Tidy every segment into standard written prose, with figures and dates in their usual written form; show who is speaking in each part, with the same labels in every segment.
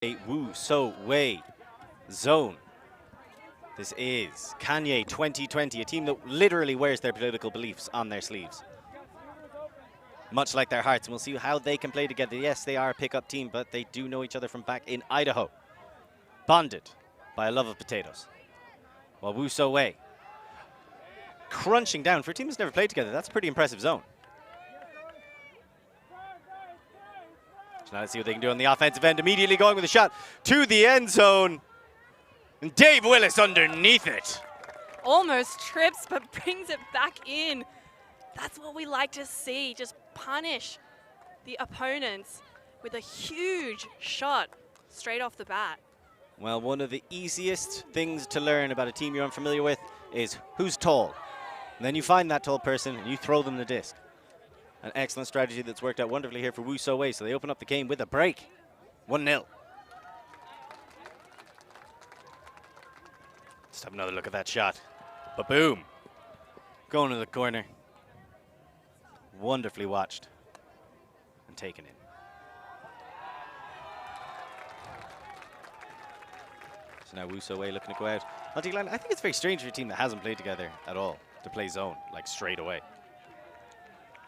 Speaker 1: a WuSuoWei zone. This is Kanye2020, a team that literally wears their political beliefs on their sleeves, much like their hearts. And we'll see how they can play together. Yes, they are a pickup team, but they do know each other from back in Idaho, bonded by a love of potatoes. While WuSuoWei crunching down for a team that's never played together. That's a pretty impressive zone. So now let's see what they can do on the offensive end. Immediately going with a shot to the end zone. And Dave Willis underneath it.
Speaker 2: Almost trips, but brings it back in. That's what we like to see. Just punish the opponents with a huge shot straight off the bat.
Speaker 1: Well, one of the easiest things to learn about a team you're unfamiliar with is who's tall. And then you find that tall person and you throw them the disc. An excellent strategy that's worked out wonderfully here for WuSuoWei. So they open up the game with a break. 1-0. Let's have another look at that shot. Ba-boom. Going to the corner. Wonderfully watched and taken in. So now WuSuoWei looking to go out. I think it's very strange for a team that hasn't played together at all to play zone, like straight away.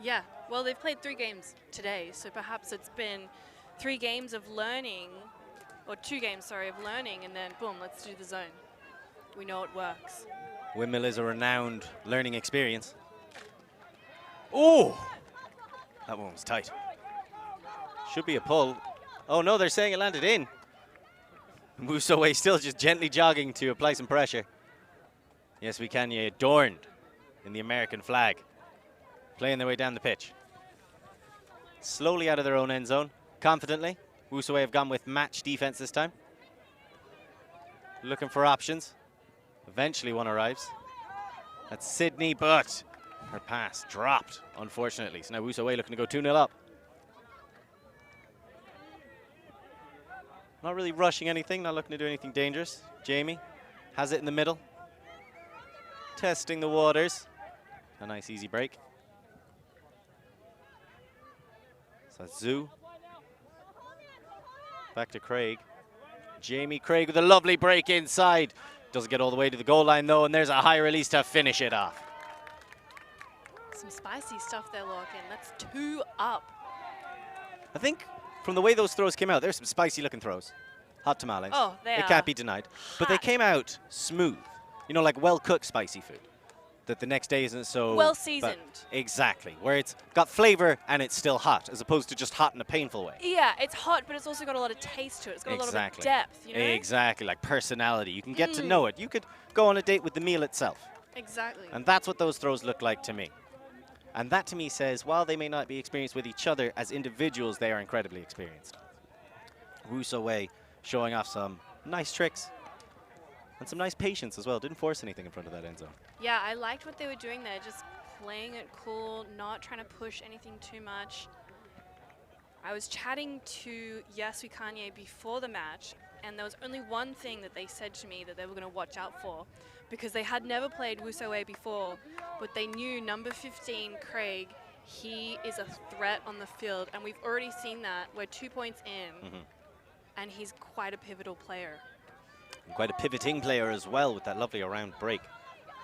Speaker 2: Yeah, well, they've played 3 games today, so perhaps it's been 3 games of learning, or 2 games, sorry, of learning, and then boom, let's do the zone. We know it works.
Speaker 1: Windmill is a renowned learning experience. Oh! That one was tight. Should be a pull. Oh no, they're saying it landed in. WuSuoWei still just gently jogging to apply some pressure. Yes, we can. Adorned in the American flag. Playing their way down the pitch. Slowly out of their own end zone. Confidently. WuSuoWei have gone with match defense this time. Looking for options. Eventually one arrives. That's Sydney, but her pass dropped, unfortunately. So now WuSuoWei looking to go 2-0 up. Not really rushing anything, not looking to do anything dangerous. Jamie has it in the middle. Testing the waters. A nice easy break. So that's Zoo. Back to Craig. Jamie Craig with a lovely break inside. Doesn't get all the way to the goal line though, and there's a high release to finish it off.
Speaker 2: Some spicy stuff there, Larkin. That's 2 up.
Speaker 1: I think from the way those throws came out, there's some spicy looking throws. Hot tamales.
Speaker 2: Oh, they
Speaker 1: It
Speaker 2: are
Speaker 1: can't be denied. But they came out smooth. You know, like well-cooked spicy food. That the next day isn't so...
Speaker 2: well seasoned.
Speaker 1: Exactly. Where it's got flavor and it's still hot, as opposed to just hot in a painful way.
Speaker 2: Yeah, it's hot, but it's also got a lot of taste to it. It's got a lot of depth, you know?
Speaker 1: Exactly, like personality. You can get to know it. You could go on a date with the meal itself.
Speaker 2: Exactly.
Speaker 1: And that's what those throws look like to me. And that to me says, while they may not be experienced with each other, as individuals, they are incredibly experienced. WuSuoWei showing off some nice tricks and some nice patience as well. Didn't force anything in front of that end zone.
Speaker 2: Yeah, I liked what they were doing there, just playing it cool, not trying to push anything too much. I was chatting to WuSuoWei Kanye before the match, and there was only one thing that they said to me that they were going to watch out for, because they had never played WuSuoWei before, but they knew number 15, Craig, he is a threat on the field, and we've already seen that. We're 2 points in, and he's quite a pivotal player.
Speaker 1: And quite a pivoting player as well, with that lovely around break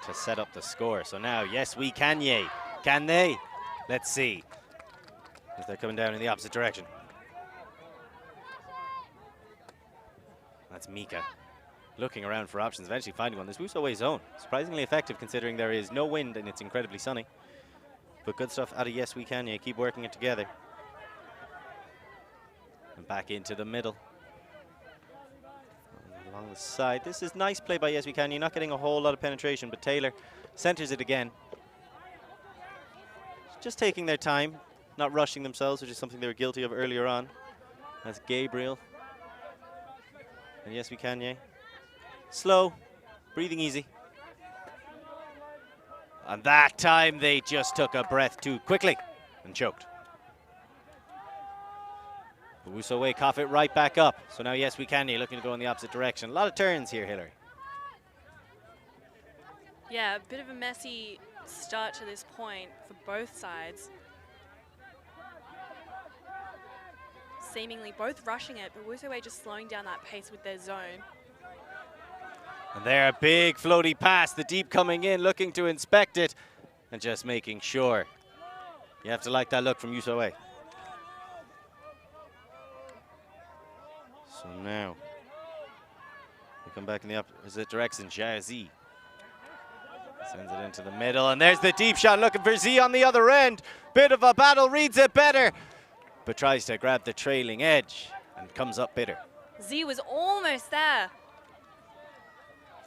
Speaker 1: to set up the score. So now, WuSuoWei Kanye. Can they? Let's see. As they're coming down in the opposite direction. That's Mika. Looking around for options, eventually finding one. This WuSuoWei zone. Surprisingly effective considering there is no wind and it's incredibly sunny. But good stuff out of WuSuoWei Kanye. Keep working it together. And back into the middle. Along the side. This is nice play by WuSuoWei Kanye. Not getting a whole lot of penetration, but Taylor centers it again. Just taking their time, not rushing themselves, which is something they were guilty of earlier on. That's Gabriel. And WuSuoWei Kanye. Slow, breathing easy. And that time they just took a breath too quickly and choked. But WuSuoWei cough it right back up. So now WuSuoWei Kanye looking to go in the opposite direction. A lot of turns here, Hillary.
Speaker 2: Yeah, a bit of a messy start to this point for both sides. seemingly both rushing it, but WuSuoWei just slowing down that pace with their zone.
Speaker 1: And there, a big floaty pass. The deep coming in, looking to inspect it, and just making sure. You have to like that look from WuSuoWei. So now, we come back in the opposite direction. Jia sends it into the middle, and there's the deep shot looking for Z on the other end. Bit of a battle, reads it better, but tries to grab the trailing edge and comes up bitter.
Speaker 2: Z was almost there.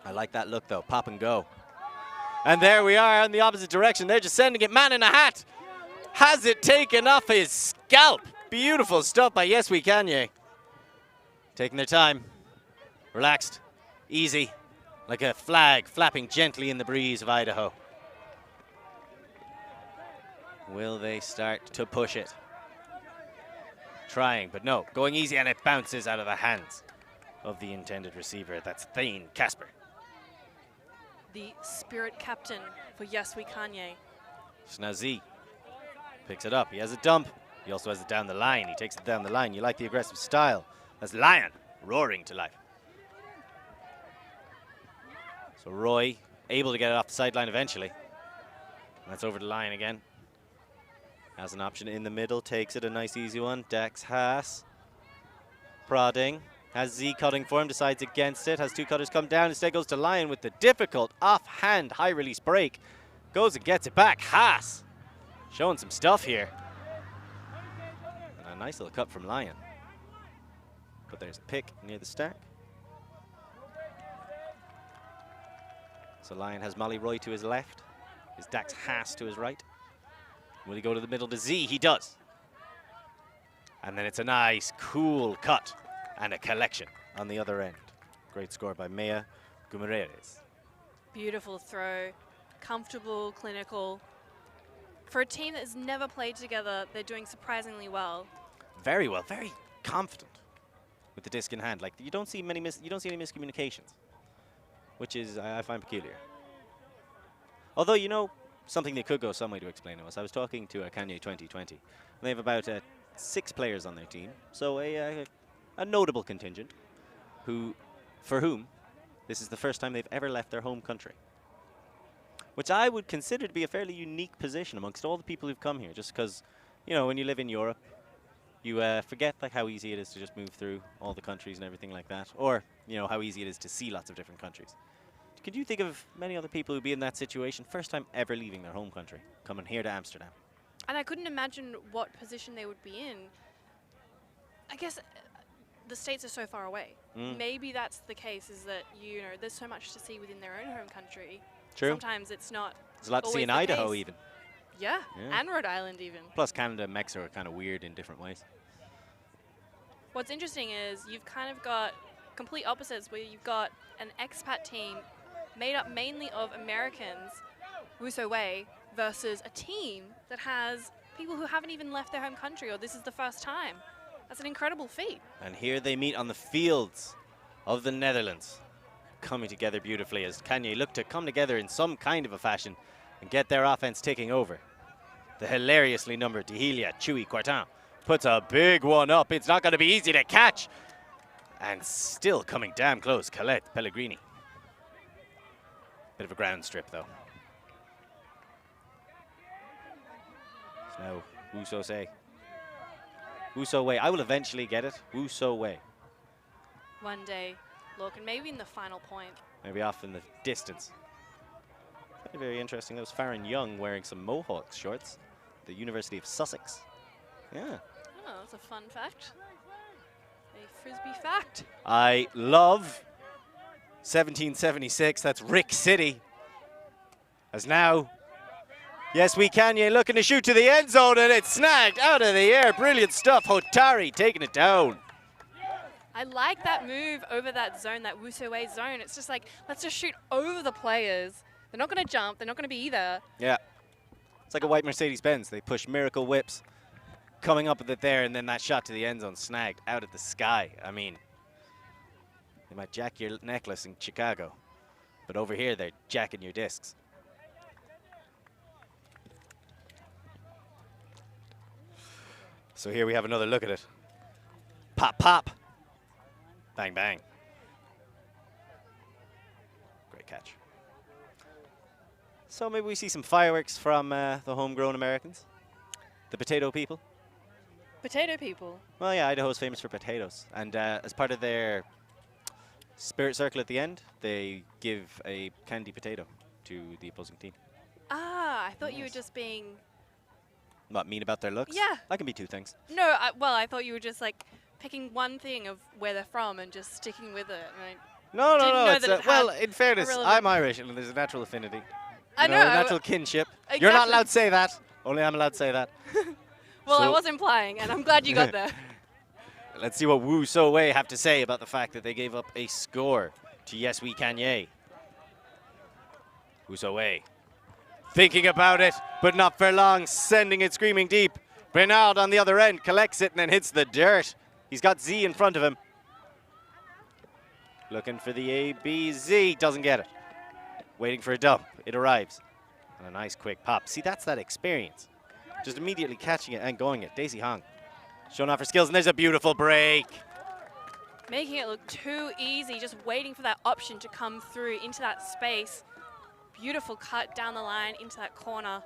Speaker 1: I like that look though, pop and go. And there we are in the opposite direction. They're just sending it, man in a hat. Has it taken off his scalp. Beautiful stuff by WuSuoWei Kanye. Taking their time, relaxed, easy, like a flag flapping gently in the breeze of Idaho. Will they start to push it? Trying, but no, going easy, and it bounces out of the hands of the intended receiver. That's Thane Casper.
Speaker 2: The spirit captain for WuSuoWei Kanye.
Speaker 1: So now Z picks it up. He has a dump. He also has it down the line. He takes it down the line. You like the aggressive style. That's Lion roaring to life. So Roy able to get it off the sideline eventually. And that's over the line again. Has an option in the middle. Takes it, a nice easy one. Dex Haas prodding. Has Z cutting for him, decides against it. Has two cutters come down. Instead goes to Lion with the difficult offhand high release break. Goes and gets it back. Haas showing some stuff here. And a nice little cut from Lion. But there's a pick near the stack. So Lion has Molly Roy to his left. His Dax Haas to his right. Will he go to the middle to Z? He does. And then it's a nice, cool cut and a collection on the other end. Great score by Mea Guimarães.
Speaker 2: Beautiful throw, comfortable, clinical. For a team that has never played together, they're doing surprisingly well.
Speaker 1: Very well, very confident with the disc in hand. Like, you don't see any miscommunications, which is I find peculiar. Although, you know, something that could go some way to explain to us. I was talking to Kanye2020, and they have about 6 players on their team, so a notable contingent for whom this is the first time they've ever left their home country, which I would consider to be a fairly unique position amongst all the people who've come here, just because, you know, when you live in Europe, you forget like how easy it is to just move through all the countries and everything like that, or, you know, how easy it is to see lots of different countries. Could you think of many other people who'd be in that situation, first time ever leaving their home country, coming here to Amsterdam?
Speaker 2: And I couldn't imagine what position they would be in. I guess the States are so far away. Maybe that's the case, is that, you know, there's so much to see within their own home country.
Speaker 1: True.
Speaker 2: Sometimes it's not.
Speaker 1: There's a lot to see in
Speaker 2: always the
Speaker 1: Idaho
Speaker 2: case.
Speaker 1: even.
Speaker 2: Yeah,
Speaker 1: Yeah.
Speaker 2: and Rhode Island even.
Speaker 1: Plus Canada and Mexico are kind of weird in different ways.
Speaker 2: What's interesting is you've kind of got complete opposites, where you've got an expat team made up mainly of Americans, WuSuoWei, versus a team that has people who haven't even left their home country, or this is the first time. That's an incredible feat.
Speaker 1: And here they meet on the fields of the Netherlands, coming together beautifully as Kanye look to come together in some kind of a fashion and get their offense taking over. The hilariously numbered Dehilia Chewy Quartin puts a big one up. It's not going to be easy to catch. And still coming damn close, Colette Pellegrini. Bit of a ground strip, though. So now, WuSuoWei. I will eventually get it. WuSuoWei.
Speaker 2: One day, look, and maybe in the final point.
Speaker 1: Maybe off in the distance. Very interesting. That was Farron Young wearing some Mohawks shorts. The University of Sussex. Yeah.
Speaker 2: Oh, that's a fun fact. A Frisbee fact.
Speaker 1: I love 1776. That's Rick City. As now, WuSuoWei Kanye looking to shoot to the end zone, and it's snagged out of the air. Brilliant stuff. Hotari taking it down.
Speaker 2: I like that move over that zone, that WuSuoWei zone. It's just like, let's just shoot over the players. They're not going to jump. They're not going to be either.
Speaker 1: Yeah. It's like a white Mercedes-Benz. They push miracle whips, coming up with it there, and then that shot to the end zone snagged out of the sky. I mean, they might jack your necklace in Chicago, but over here they're jacking your discs. So here we have another look at it. Pop, pop. Bang, bang. Great catch. So maybe we see some fireworks from the homegrown Americans. The potato people.
Speaker 2: Potato people.
Speaker 1: Well, yeah, Idaho's famous for potatoes. And as part of their spirit circle at the end, they give a candy potato to the opposing team.
Speaker 2: Ah, I thought you were just being...
Speaker 1: What, mean about their looks?
Speaker 2: Yeah.
Speaker 1: I can be two things.
Speaker 2: No, I thought you were just like picking one thing of where they're from and just sticking with it. And
Speaker 1: No,
Speaker 2: didn't know
Speaker 1: it's
Speaker 2: that it
Speaker 1: well,
Speaker 2: had
Speaker 1: in fairness,
Speaker 2: a
Speaker 1: I'm Irish and there's a natural affinity.
Speaker 2: I
Speaker 1: You
Speaker 2: know.
Speaker 1: a natural kinship. You're not
Speaker 2: Exactly.
Speaker 1: allowed to say that. Only I'm allowed to say that.
Speaker 2: Well, I
Speaker 1: So-
Speaker 2: was implying, and I'm glad you got there.
Speaker 1: Let's see what WuSuoWei have to say about the fact that they gave up a score to Yes We Kanye. WuSuoWei thinking about it, but not for long, sending it screaming deep. Bernard on the other end collects it and then hits the dirt. He's got Z in front of him. Looking for the ABZ, doesn't get it. Waiting for a dump, it arrives. And a nice quick pop. See, that's that experience. Just immediately catching it and going it. Daisy Hong showing off her skills, and there's a beautiful break.
Speaker 2: Making it look too easy, just waiting for that option to come through into that space. Beautiful cut down the line into that corner.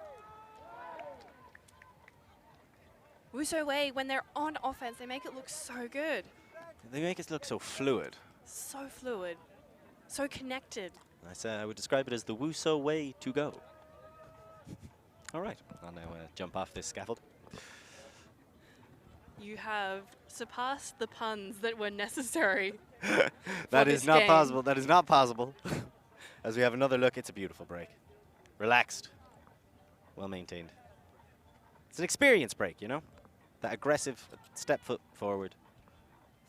Speaker 2: WuSuoWei, when they're on offense, they make it look so good.
Speaker 1: They make it look so fluid.
Speaker 2: So fluid. So connected.
Speaker 1: I would describe it as the WuSuoWei to go. All right, I'll now jump off this scaffold.
Speaker 2: You have surpassed the puns that were necessary.
Speaker 1: That
Speaker 2: this
Speaker 1: is not
Speaker 2: game.
Speaker 1: possible. That is not possible. As we have another look, it's a beautiful break. Relaxed. Well maintained. It's an experience break, you know? That aggressive step foot forward,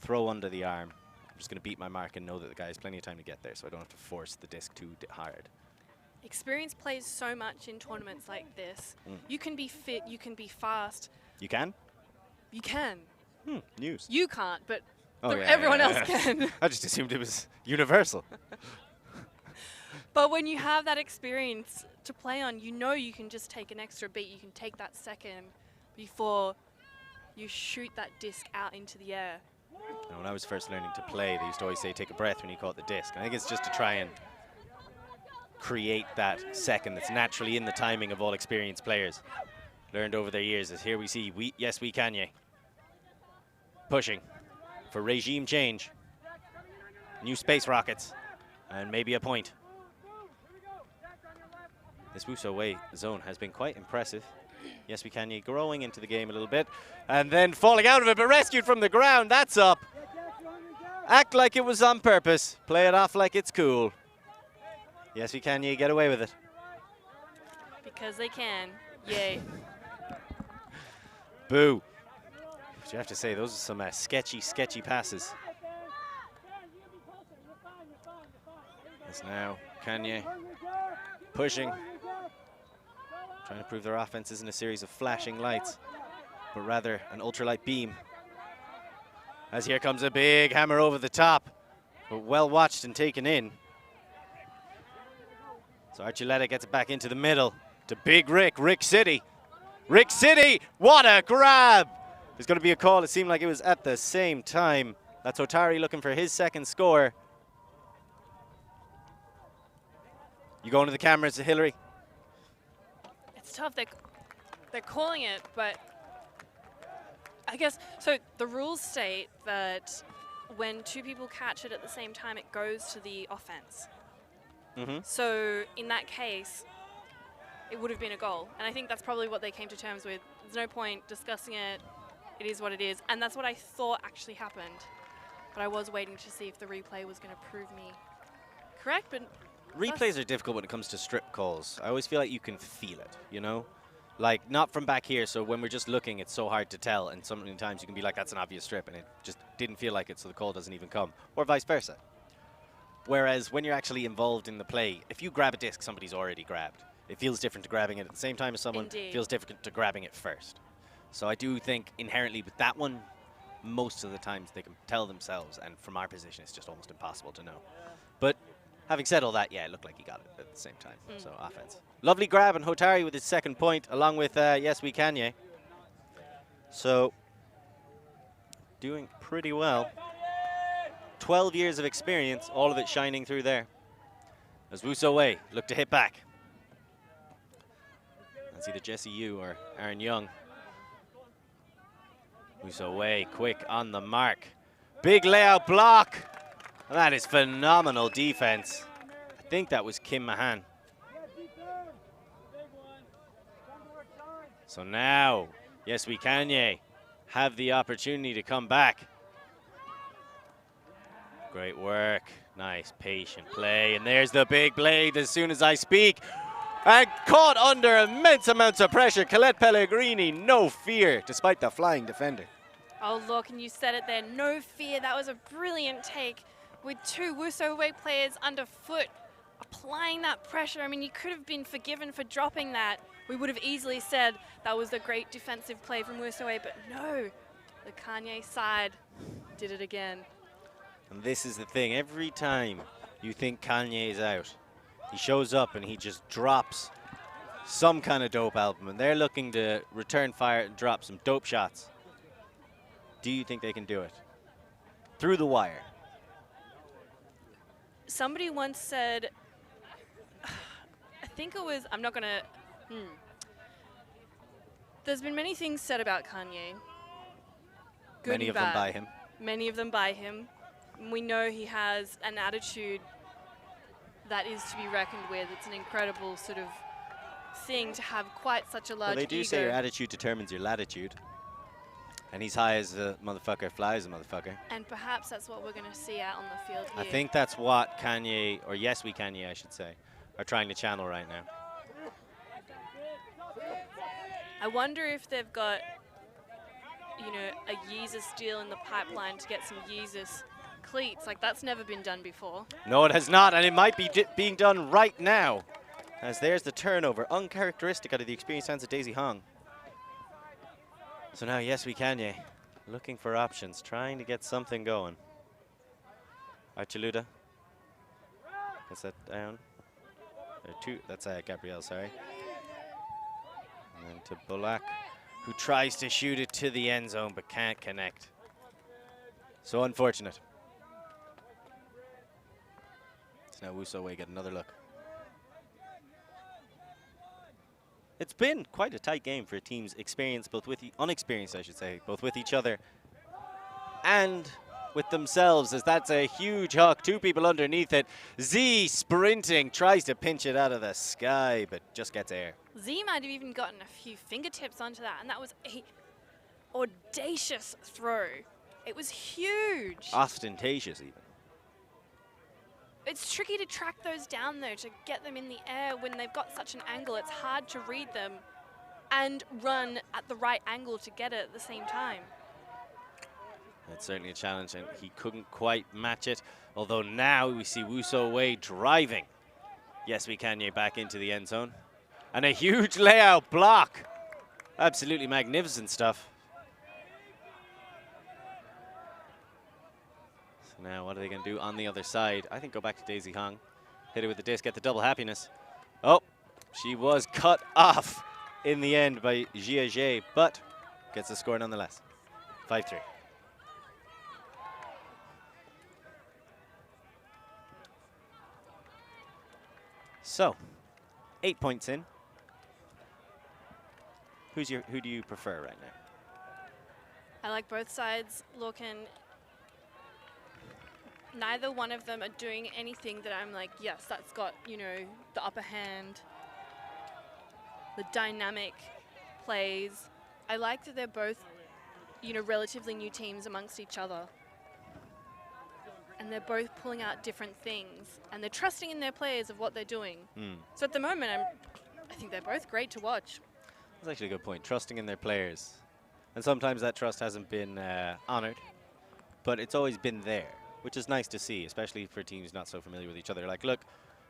Speaker 1: throw under the arm. I'm just going to beat my mark and know that the guy has plenty of time to get there, so I don't have to force the disc too hard.
Speaker 2: Experience plays so much in tournaments like this. You can be fit, you can be fast.
Speaker 1: You can?
Speaker 2: You can.
Speaker 1: News.
Speaker 2: You can't, but
Speaker 1: Oh, yeah,
Speaker 2: everyone
Speaker 1: yeah,
Speaker 2: else
Speaker 1: yeah.
Speaker 2: can.
Speaker 1: I just assumed it was universal.
Speaker 2: But when you have that experience to play on, you know you can just take an extra beat. You can take that second before you shoot that disc out into the air.
Speaker 1: Now, when I was first learning to play, they used to always say, take a breath when you caught the disc. I think it's just to try and create that second that's naturally in the timing of all experienced players. Learned over their years as here we see Yes We Kanye pushing for regime change. New space rockets and maybe a point. This WuSuoWei zone has been quite impressive. Yes We Kanye growing into the game a little bit and then falling out of it, but rescued from the ground. That's up. Act like it was on purpose. Play it off like it's cool. Yes We Kanye get away with it.
Speaker 2: Because they can. Yay.
Speaker 1: Boo. But you have to say, those are some sketchy, sketchy passes. It's now Kanye pushing, trying to prove their offense isn't a series of flashing lights, but rather an ultralight beam. As here comes a big hammer over the top, but well watched and taken in. So Archuleta gets it back into the middle to Big Rick City. Rick City, what a grab! There's going to be a call. It seemed like it was at the same time. That's Otari looking for his second score. You going to the cameras, Hillary?
Speaker 2: It's tough. They're calling it, but I guess, so the rules state that when two people catch it at the same time, it goes to the offense. So in that case, it would have been a goal. And I think that's probably what they came to terms with. There's no point discussing it. It is what it is. And that's what I thought actually happened. But I was waiting to see if the replay was going to prove me correct. But
Speaker 1: replays are difficult when it comes to strip calls. I always feel like you can feel it, you know? Like, not from back here, so when we're just looking, it's so hard to tell. And so many times you can be like, that's an obvious strip, and it just didn't feel like it, so the call doesn't even come. Or vice versa. Whereas when you're actually involved in the play, if you grab a disc somebody's already grabbed, it feels different to grabbing it at the same time as someone.
Speaker 2: Indeed.
Speaker 1: Feels different to grabbing it first. So I do think inherently with that one, most of the times they can tell themselves, and from our position, it's just almost impossible to know. But having said all that, yeah, it looked like he got it at the same time. So offense. Lovely grab, and Hotari with his second point, along with Yes We Kanye. So doing pretty well. 12 years of experience, all of it shining through there. As WuSuoWei look to hit back. That's either Jesse Yu or Aaron Young. WuSuoWei quick on the mark. Big layout block. And that is phenomenal defense. I think that was Kim Mahan. So now, WuSuoWei Kanye have the opportunity to come back. Great work. Nice patient play. And there's the big blade as soon as I speak. And caught under immense amounts of pressure. Colette Pellegrini, no fear, despite the flying defender.
Speaker 2: Oh, look, and you said it there. No fear. That was a brilliant take with two WuSuoWei players underfoot applying that pressure. I mean, you could have been forgiven for dropping that. We would have easily said that was a great defensive play from WuSuoWei, but no. The Kanye side did it again.
Speaker 1: And this is the thing. Every time you think Kanye is out, he shows up and he just drops some kind of dope album. And they're looking to return fire and drop some dope shots. Do you think they can do it? Through the wire.
Speaker 2: Somebody once said, I think it was, I'm not going to, There's been many things said about Kanye. Good
Speaker 1: Many
Speaker 2: and
Speaker 1: of them
Speaker 2: bad.
Speaker 1: by him.
Speaker 2: Many of them by him. We know he has an attitude that is to be reckoned with. It's an incredible sort of thing to have quite such a large
Speaker 1: Well, they do
Speaker 2: ego.
Speaker 1: say your attitude determines your latitude. And he's high as a motherfucker, fly as a motherfucker.
Speaker 2: And perhaps that's what we're going to see out on the field here.
Speaker 1: I think that's what Kanye, or WuSuoWei Kanye, I should say, are trying to channel right now.
Speaker 2: I wonder if they've got, you know, a Yeezus deal in the pipeline to get some Yeezus cleats. Like, that's never been done before.
Speaker 1: No, it has not, and it might be being done right now. As there's the turnover, uncharacteristic out of the experienced hands of Daisy Hong. So now, WuSuoWei Kanye, looking for options, trying to get something going. Archiluda gets that down. That's Gabrielle, sorry. And then to Bulak, who tries to shoot it to the end zone but can't connect. So unfortunate. So now WuSuoWei get another look. It's been quite a tight game for teams experienced, both with unexperienced, I should say, both with each other and with themselves, as that's a huge huck. Two people underneath it. Z sprinting, tries to pinch it out of the sky, but just gets air.
Speaker 2: Z might have even gotten a few fingertips onto that, and that was a audacious throw. It was huge.
Speaker 1: Ostentatious, even.
Speaker 2: It's tricky to track those down, though, to get them in the air when they've got such an angle. It's hard to read them and run at the right angle to get it at the same time.
Speaker 1: It's certainly a challenge, and he couldn't quite match it. Although now we see WuSuoWei driving WuSuoWei Kanye back into the end zone. And a huge layout block. Absolutely magnificent stuff. So now what are they going to do on the other side? I think go back to Daisy Hong. Hit it with the disc, get the double happiness. Oh, she was cut off in the end by Jia Jie, but gets the score nonetheless. 5-3. So, 8 points in. Who do you prefer right now?
Speaker 2: I like both sides. Look, and neither one of them are doing anything that I'm like, yes, that's got, you know, the upper hand, the dynamic plays. I like that they're both, you know, relatively new teams amongst each other. And they're both pulling out different things. And they're trusting in their players of what they're doing. So at the moment, I think they're both great to watch.
Speaker 1: That's actually a good point. Trusting in their players. And sometimes that trust hasn't been honored, but it's always been there, which is nice to see, especially for teams not so familiar with each other. Like, look,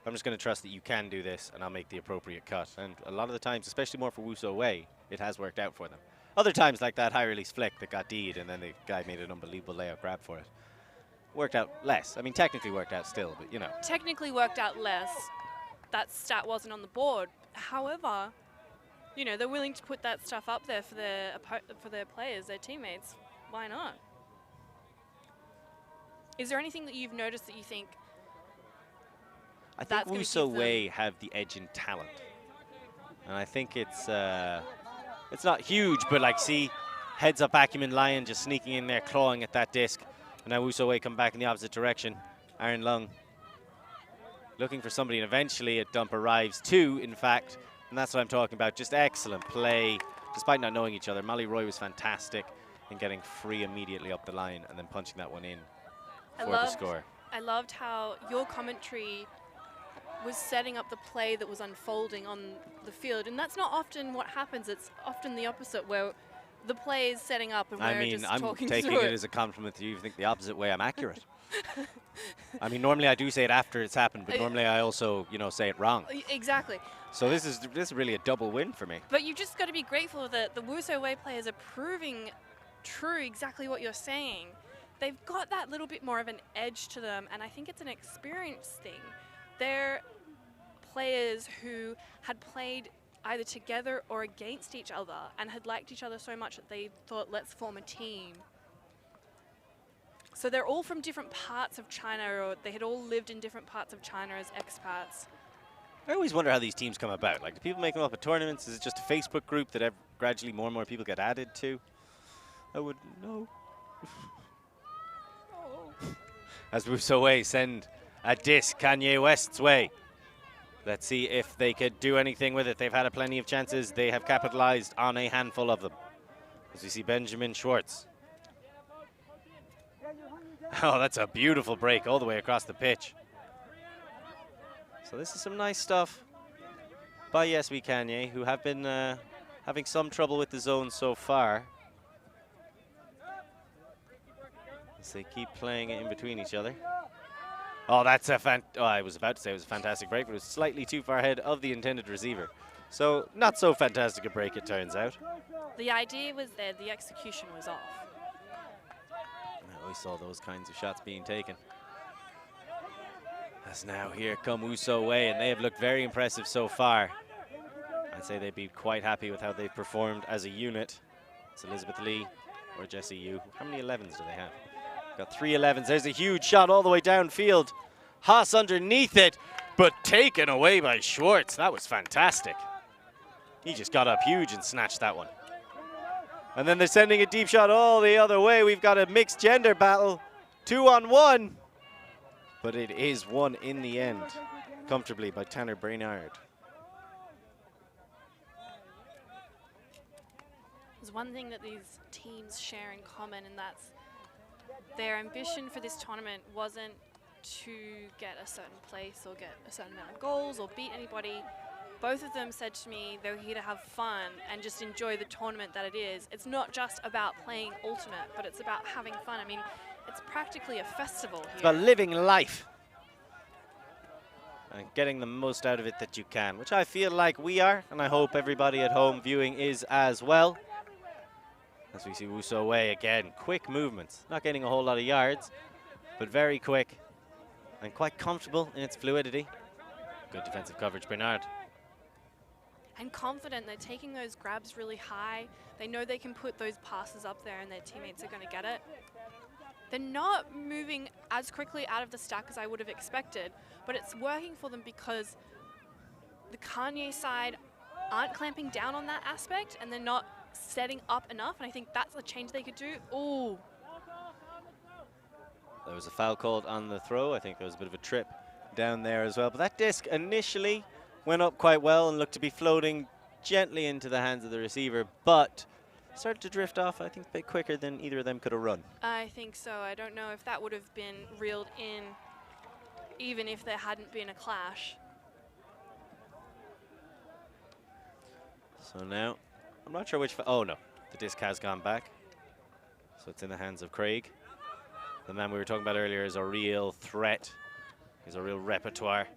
Speaker 1: I'm just going to trust that you can do this, and I'll make the appropriate cut. And a lot of the times, especially more for WuSuoWei, it has worked out for them. Other times, like that high-release flick that got D'd, and then the guy made an unbelievable layout grab for it. Worked out less. I mean, technically worked out still, but, you know.
Speaker 2: Technically worked out less. That stat wasn't on the board. However, you know, they're willing to put that stuff up there for their players, their teammates. Why not? Is there anything that you've noticed that you think
Speaker 1: I think
Speaker 2: that's gonna give
Speaker 1: WuSuoWei have the edge in talent. And I think it's not huge, but like, see, heads up acumen Lion just sneaking in there, clawing at that disc. And now WuSuoWei come back in the opposite direction. Aaron Lung looking for somebody, and eventually a dump arrives too, in fact. And that's what I'm talking about. Just excellent play, despite not knowing each other. Molly Roy was fantastic in getting free immediately up the line and then punching that one in for the score.
Speaker 2: I loved how your commentary was setting up the play that was unfolding on the field, and that's not often what happens. It's often the opposite, where the play is setting up and we're just talking through it.
Speaker 1: I'm taking it as a compliment to you. Think the opposite way I'm accurate. I mean, normally I do say it after it's happened, but normally I also, you know, say it wrong.
Speaker 2: Exactly.
Speaker 1: So this is really a double win for me.
Speaker 2: But you've just got to be grateful that the WuSuoWei players are proving true exactly what you're saying. They've got that little bit more of an edge to them, and I think it's an experience thing. They're players who had played either together or against each other and had liked each other so much that they thought, let's form a team. So they're all from different parts of China, or they had all lived in different parts of China as expats.
Speaker 1: I always wonder how these teams come about. Like, do people make them up at tournaments? Is it just a Facebook group that gradually more and more people get added to? I wouldn't know. As WuSuoWei send a disc Kanye West's way. Let's see if they could do anything with it. They've had plenty of chances. They have capitalized on a handful of them. As we see Benjamin Schwartz. Oh, that's a beautiful break all the way across the pitch. So this is some nice stuff by Yes We Kanye, who have been having some trouble with the zone so far. As they keep playing it in between each other. Oh, that's a I was about to say it was a fantastic break, but it was slightly too far ahead of the intended receiver. So not so fantastic a break, it turns out.
Speaker 2: The idea was there, the execution was off.
Speaker 1: We saw those kinds of shots being taken. As now here come WuSuoWei, and they have looked very impressive so far. I'd say they'd be quite happy with how they've performed as a unit. It's Elizabeth Lee or Jessie Yu. How many 11s do they have? Got 3 11s. There's a huge shot all the way downfield. Haas underneath it, but taken away by Schwartz. That was fantastic. He just got up huge and snatched that one. And then they're sending a deep shot all the other way. We've got a mixed gender battle. 2-on-1. But it is won in the end comfortably by Tanner Brainard.
Speaker 2: There's one thing that these teams share in common, and that's their ambition for this tournament wasn't to get a certain place or get a certain amount of goals or beat anybody. Both of them said to me they were here to have fun and just enjoy the tournament that it is. It's not just about playing Ultimate, but it's about having fun. I mean, it's practically a festival here.
Speaker 1: It's about living life and getting the most out of it that you can, which I feel like we are, and I hope everybody at home viewing is as well. As we see WuSuoWei again, quick movements, not getting a whole lot of yards, but very quick and quite comfortable in its fluidity. Good defensive coverage, Bernard.
Speaker 2: And confident, they're taking those grabs really high. They know they can put those passes up there and their teammates are going to get it. They're not moving as quickly out of the stack as I would have expected, but it's working for them because the Kanye side aren't clamping down on that aspect and they're not setting up enough, and I think that's a change they could do. Ooh.
Speaker 1: There was a foul called on the throw. I think there was a bit of a trip down there as well, but that disc initially went up quite well and looked to be floating gently into the hands of the receiver, but started to drift off, I think, a bit quicker than either of them could have run.
Speaker 2: I think so. I don't know if that would have been reeled in even if there hadn't been a clash.
Speaker 1: So now, I'm not sure which, oh no, the disc has gone back. So it's in the hands of Craig. The man we were talking about earlier is a real threat. He's a real repertoire.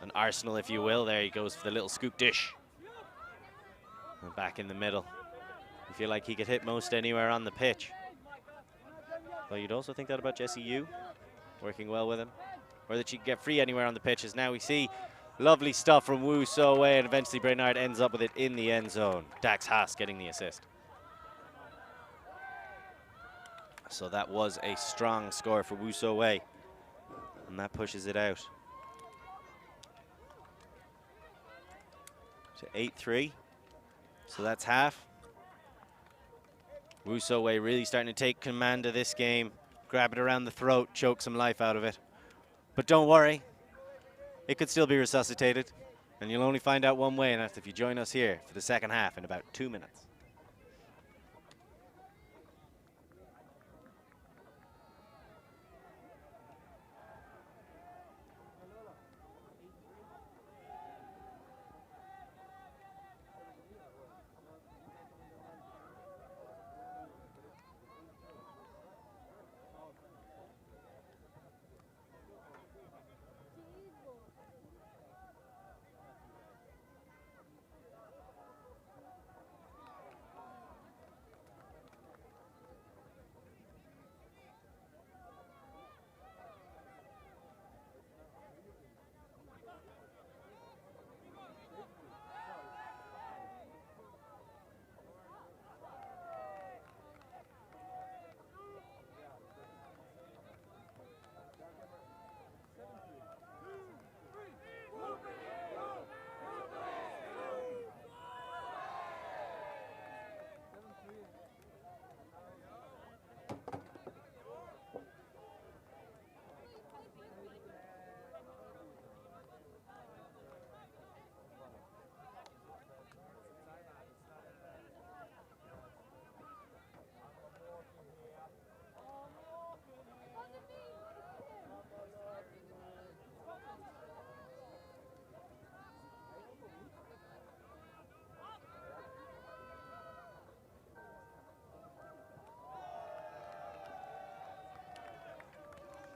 Speaker 1: An arsenal, if you will. There he goes for the little scoop dish. And back in the middle. I feel like he could hit most anywhere on the pitch. But you'd also think that about Jessie Yu, working well with him. Or that she could get free anywhere on the pitch. As now we see lovely stuff from WuSuoWei, and eventually Brainard ends up with it in the end zone. Dax Haas getting the assist. So that was a strong score for WuSuoWei. And that pushes it out to 8-3. So that's half. WuSuoWei really starting to take command of this game. Grab it around the throat, choke some life out of it. But don't worry, it could still be resuscitated. And you'll only find out one way, and that's if you join us here for the second half in about 2 minutes.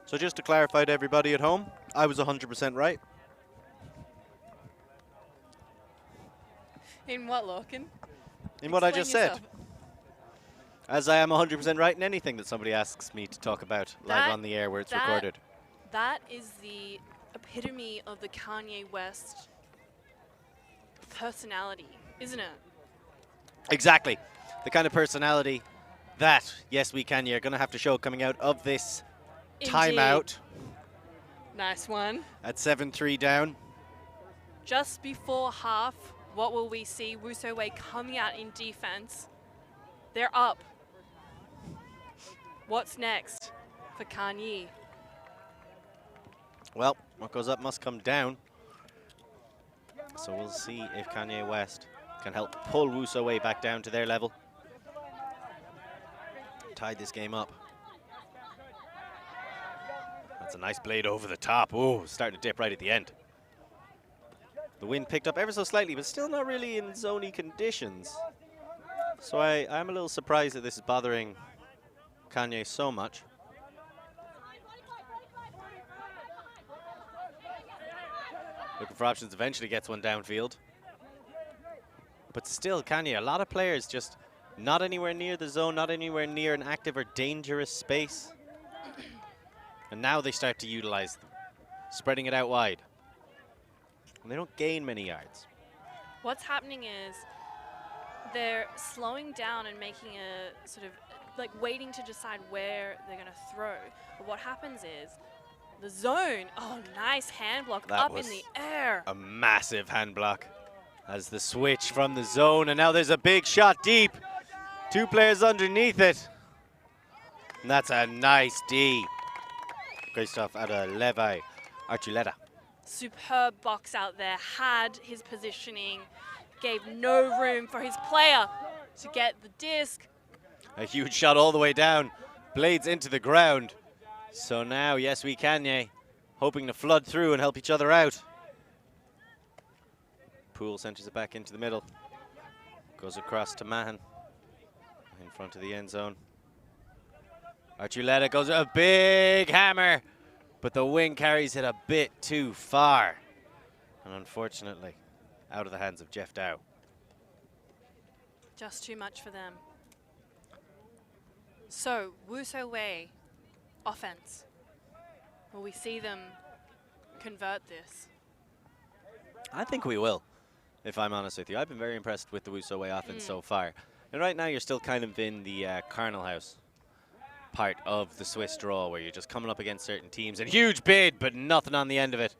Speaker 1: So just to clarify to everybody at home, I was 100% right.
Speaker 2: In what, Lorcan?
Speaker 1: In what I
Speaker 2: Explain
Speaker 1: just said.
Speaker 2: yourself.
Speaker 1: As I am 100% right in anything that somebody asks me to talk about live on the air where it's recorded.
Speaker 2: That is the epitome of the Kanye West personality, isn't it?
Speaker 1: Exactly. The kind of personality that, yes, we can, you're going to have to show coming out of this timeout.
Speaker 2: Nice one.
Speaker 1: At 7-3 down.
Speaker 2: Just before half, what will we see? WuSuoWei coming out in defense. They're up. What's next for Kanye?
Speaker 1: Well, what goes up must come down. So we'll see if Kanye West can help pull WuSuoWei back down to their level. Tied this game up. That's a nice blade over the top. Oh, starting to dip right at the end. The wind picked up ever so slightly, but still not really in zoney conditions. So I'm a little surprised that this is bothering Kanye so much. Looking for options, eventually gets one downfield. But still, Kanye, a lot of players just not anywhere near the zone, not anywhere near an active or dangerous space. And now they start to utilize them, spreading it out wide. And they don't gain many yards.
Speaker 2: What's happening is they're slowing down and making a sort of, like waiting to decide where they're going to throw. But what happens is the zone, oh, nice hand block
Speaker 1: That
Speaker 2: up
Speaker 1: was
Speaker 2: in the air.
Speaker 1: A massive hand block as the switch from the zone. And now there's a big shot deep. 2 players underneath it. And that's a nice D. Great stuff out of Levi Archuleta.
Speaker 2: Superb box out there, had his positioning, gave no room for his player to get the disc.
Speaker 1: A huge shot all the way down, blades into the ground. So now, yes, we Kanye, hoping to flood through and help each other out. Poole centers it back into the middle. Goes across to Mahan in front of the end zone. Archuleta goes a big hammer, but the wing carries it a bit too far. And unfortunately, out of the hands of Jeff Dow.
Speaker 2: Just too much for them. So, WuSuoWei, offense. Will we see them convert this?
Speaker 1: I think we will, if I'm honest with you. I've been very impressed with the WuSuoWei offense so far. And right now, you're still kind of in the Carnal House part of the Swiss draw, where you're just coming up against certain teams and huge bid, but nothing on the end of it.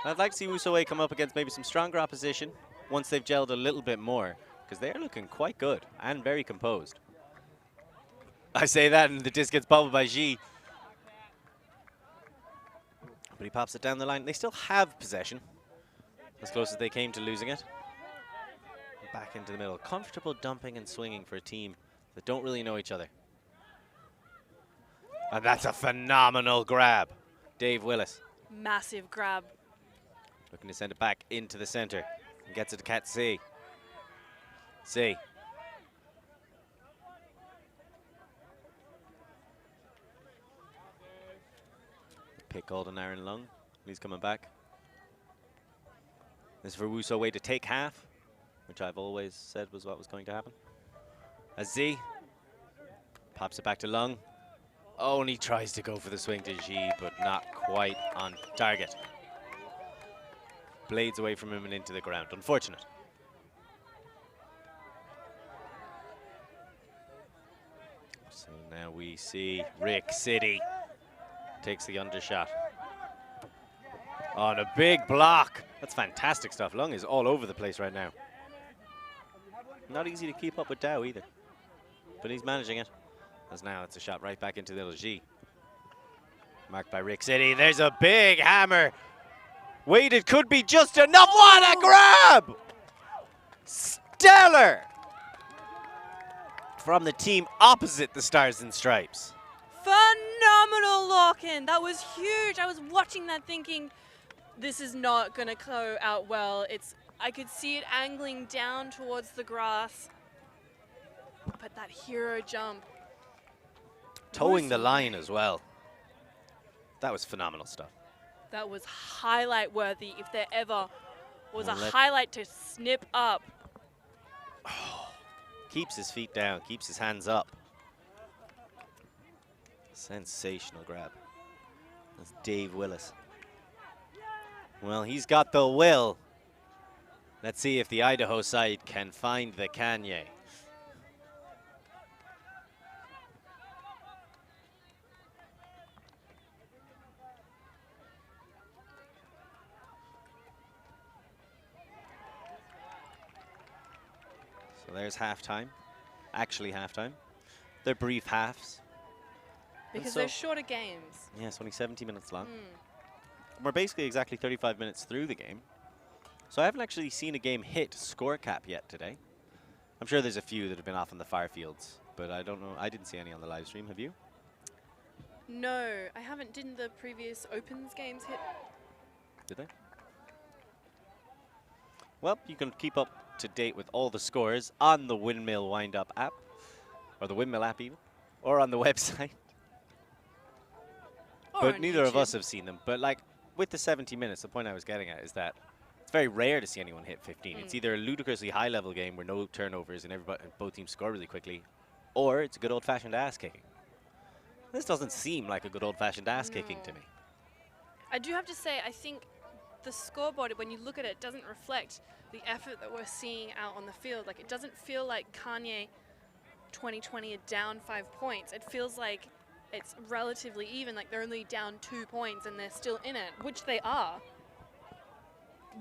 Speaker 1: I'd like to see WuSuoWei come up against maybe some stronger opposition once they've gelled a little bit more, because they're looking quite good and very composed. I say that, and the disc gets bobbled by Ji. But he pops it down the line. They still have possession, as close as they came to losing it. Back into the middle. Comfortable dumping and swinging for a team that don't really know each other. And that's a phenomenal grab. Dave Willis.
Speaker 2: Massive grab.
Speaker 1: Looking to send it back into the center. And gets it to Cat C. C. Pick called on Aaron Lung. He's coming back. This is for WuSuoWei to take half, which I've always said was what was going to happen. As Z pops it back to Lung. Oh, and he tries to go for the swing to Ji, but not quite on target. Blades away from him and into the ground. Unfortunate. So now we see Rick City takes the undershot. On a big block. That's fantastic stuff. Lung is all over the place right now. Not easy to keep up with Dow either. But he's managing it. As now it's a shot right back into the little G. Marked by Rick City. There's a big hammer. Wait, it could be just enough. What a grab! Stellar! From the team opposite the Stars and Stripes.
Speaker 2: Phenomenal lock-in. That was huge. I was watching that thinking, this is not going to go out well. I could see it angling down towards the grass. But that hero jump.
Speaker 1: Towing the line as well. That was phenomenal stuff.
Speaker 2: That was highlight worthy if there ever was a highlight to snip up.
Speaker 1: Oh, keeps his feet down, keeps his hands up. Sensational grab. That's Dave Willis. Well, he's got the will. Let's see if the Idaho side can find the Kanye. So there's halftime. Actually halftime. They're brief halves.
Speaker 2: Because they're shorter games.
Speaker 1: Yeah, it's only 70 minutes long. We're basically exactly 35 minutes through the game. So I haven't actually seen a game hit score cap yet today. I'm sure there's a few that have been off on the far fields, but I don't know. I didn't see any on the live stream. Have you?
Speaker 2: No, I haven't. Didn't the previous Opens games hit?
Speaker 1: Did they? Well, you can keep up to date with all the scores on the Windmill Wind-Up app, or the Windmill app even, or on the website. But neither of us have seen them. But like with the 70 minutes, the point I was getting at is that it's very rare to see anyone hit 15. It's either a ludicrously high-level game where no turnovers and both teams score really quickly, or it's a good old-fashioned ass-kicking. This doesn't seem like a good old-fashioned ass-kicking to me.
Speaker 2: I do have to say, I think the scoreboard, when you look at it, doesn't reflect the effort that we're seeing out on the field. Like, it doesn't feel like Kanye2020 are down 5 points. It feels like it's relatively even, like they're only down 2 points and they're still in it, which they are.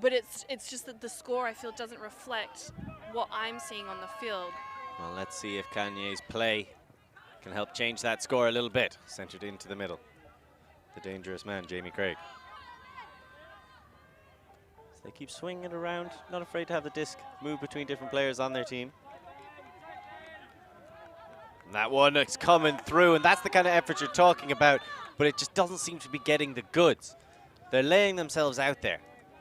Speaker 2: But it's just that the score, I feel, doesn't reflect what I'm seeing on the field.
Speaker 1: Well, let's see if Kanye's play can help change that score a little bit. Centered into the middle. The dangerous man, Jamie Craig. So they keep swinging it around, not afraid to have the disc move between different players on their team. And that one is coming through, and that's the kind of effort you're talking about, but it just doesn't seem to be getting the goods. They're laying themselves out there,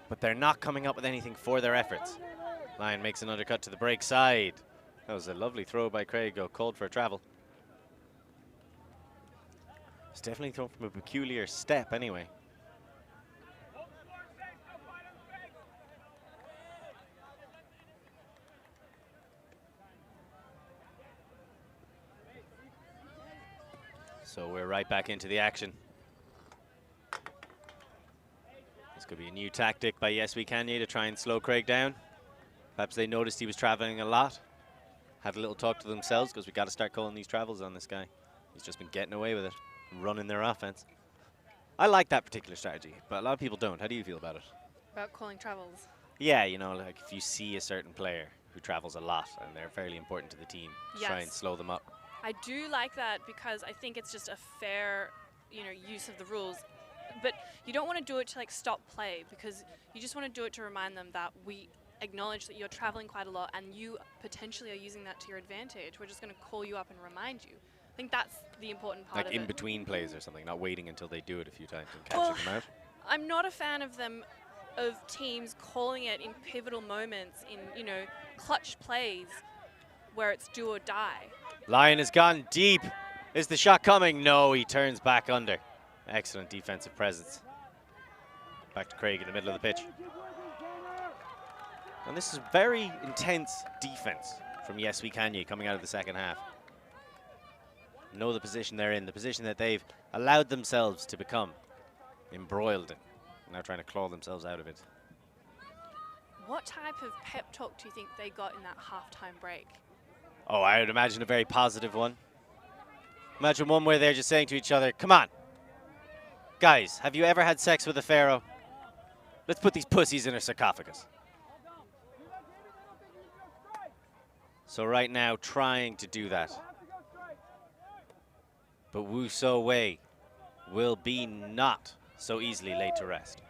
Speaker 1: but they're not coming up with anything for their efforts. Lion makes an undercut to the break side. That was a lovely throw by Craig, called for a travel. It's definitely thrown from a peculiar step anyway. So we're right back into the action. This could be a new tactic by Yes We Kanye to try and slow Craig down. Perhaps they noticed he was traveling a lot. Had a little talk to themselves, because we got to start calling these travels on this guy. He's just been getting away with it, running their offense. I like that particular strategy, but a lot of people don't. How do you feel about it?
Speaker 2: About calling travels.
Speaker 1: Yeah, you know, like if you see a certain player who travels a lot and they're fairly important to the team, try and slow them up.
Speaker 2: I do like that because I think it's just a fair, use of the rules. But you don't want to do it to like stop play, because you just want to do it to remind them that we acknowledge that you're traveling quite a lot and you potentially are using that to your advantage. We're just going to call you up and remind you. I think that's the important part of it.
Speaker 1: Like in between plays or something, not waiting until they do it a few times and catching them out.
Speaker 2: I'm not a fan of teams calling it in pivotal moments, in, clutch plays where it's do or die.
Speaker 1: Lion has gone deep. Is the shot coming? No, he turns back under. Excellent defensive presence. Back to Craig in the middle of the pitch. And this is very intense defense from Yes We Kanye coming out of the second half. Know the position they're in, the position that they've allowed themselves to become embroiled in. Now trying to claw themselves out of it.
Speaker 2: What type of pep talk do you think they got in that halftime break?
Speaker 1: Oh, I would imagine a very positive one. Imagine one where they're just saying to each other, come on. Guys, have you ever had sex with a pharaoh? Let's put these pussies in a sarcophagus. So right now, trying to do that. But WuSuoWei will be not so easily laid to rest.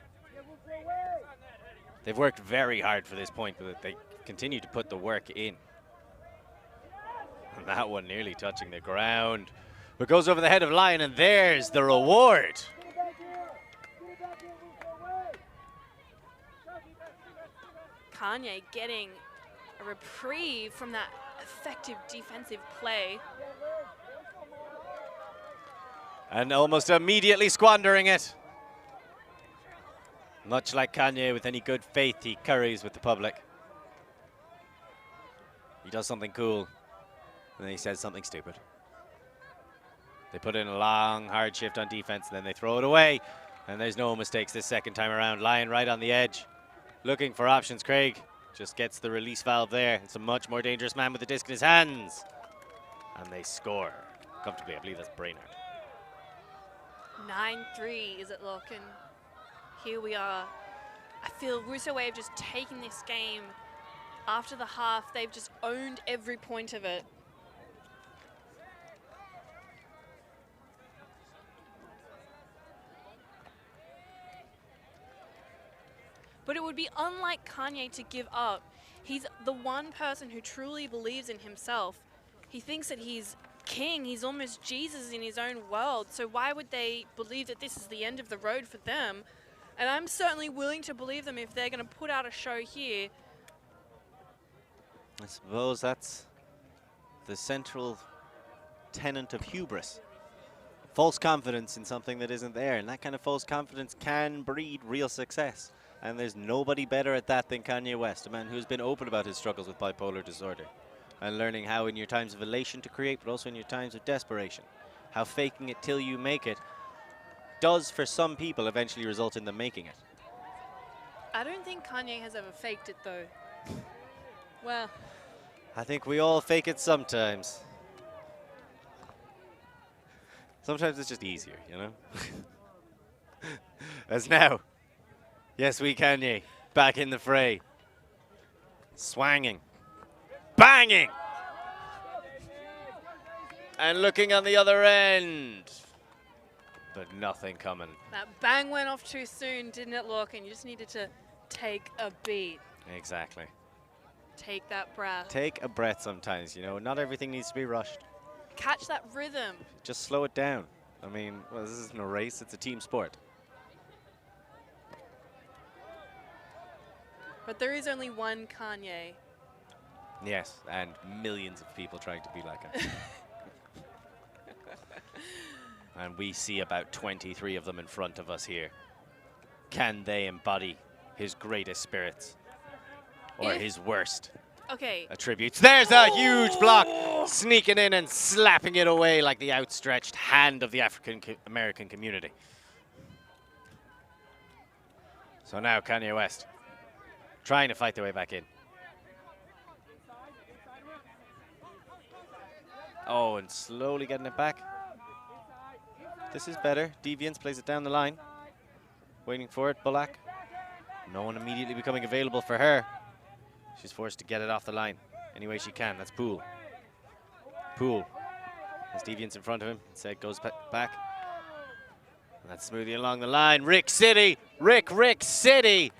Speaker 1: They've worked very hard for this point, but they continue to put the work in. And that one nearly touching the ground. But goes over the head of Lion, and there's the reward.
Speaker 2: Kanye getting a reprieve from that effective defensive play.
Speaker 1: And almost immediately squandering it. Much like Kanye, with any good faith, he curries with the public. He does something cool, and then he says something stupid. They put in a long, hard shift on defense, and then they throw it away. And there's no mistakes this second time around. Lion right on the edge, looking for options. Craig just gets the release valve there. It's a much more dangerous man with the disc in his hands. And they score comfortably. I believe that's Brainerd.
Speaker 2: 9-3 is it looking? Here we are. I feel WuSuoWei have just taken this game after the half. They've just owned every point of it. But it would be unlike Kanye to give up. He's the one person who truly believes in himself. He thinks that he's king, he's almost Jesus in his own world. So why would they believe that this is the end of the road for them? And I'm certainly willing to believe them if they're going to put out a show here.
Speaker 1: I suppose that's the central tenet of hubris. False confidence in something that isn't there. And that kind of false confidence can breed real success. And there's nobody better at that than Kanye West, a man who's been open about his struggles with bipolar disorder and learning how in your times of elation to create, but also in your times of desperation, how faking it till you make it does for some people eventually result in them making it.
Speaker 2: I don't think Kanye has ever faked it though. Well,
Speaker 1: I think we all fake it sometimes. Sometimes it's just easier, you know? As now, Yes We Kanye, back in the fray. Swanging. Banging! And looking on the other end. But nothing coming.
Speaker 2: that bang went off too soon, didn't it, look? And you just needed to take a beat.
Speaker 1: Exactly.
Speaker 2: Take that breath.
Speaker 1: Take a breath sometimes, you know? Not everything needs to be rushed.
Speaker 2: Catch that rhythm.
Speaker 1: Just slow it down. I mean, well, this isn't a race, it's a team sport.
Speaker 2: But there is only one Kanye.
Speaker 1: Yes, and millions of people trying to be like him. And we see about 23 of them in front of us here. Can they embody his greatest spirits? Or his worst attributes? There's a huge block! Sneaking in and slapping it away like the outstretched hand of the African-American community. So now Kanye West trying to fight their way back in. Oh, and slowly getting it back. This is better. Deviance plays it down the line. Waiting for it, Bullock. No one immediately becoming available for her. She's forced to get it off the line any way she can. That's Poole. Poole has Deviance in front of him. Instead goes back. And that's smoothly along the line. Rick City. Rick City.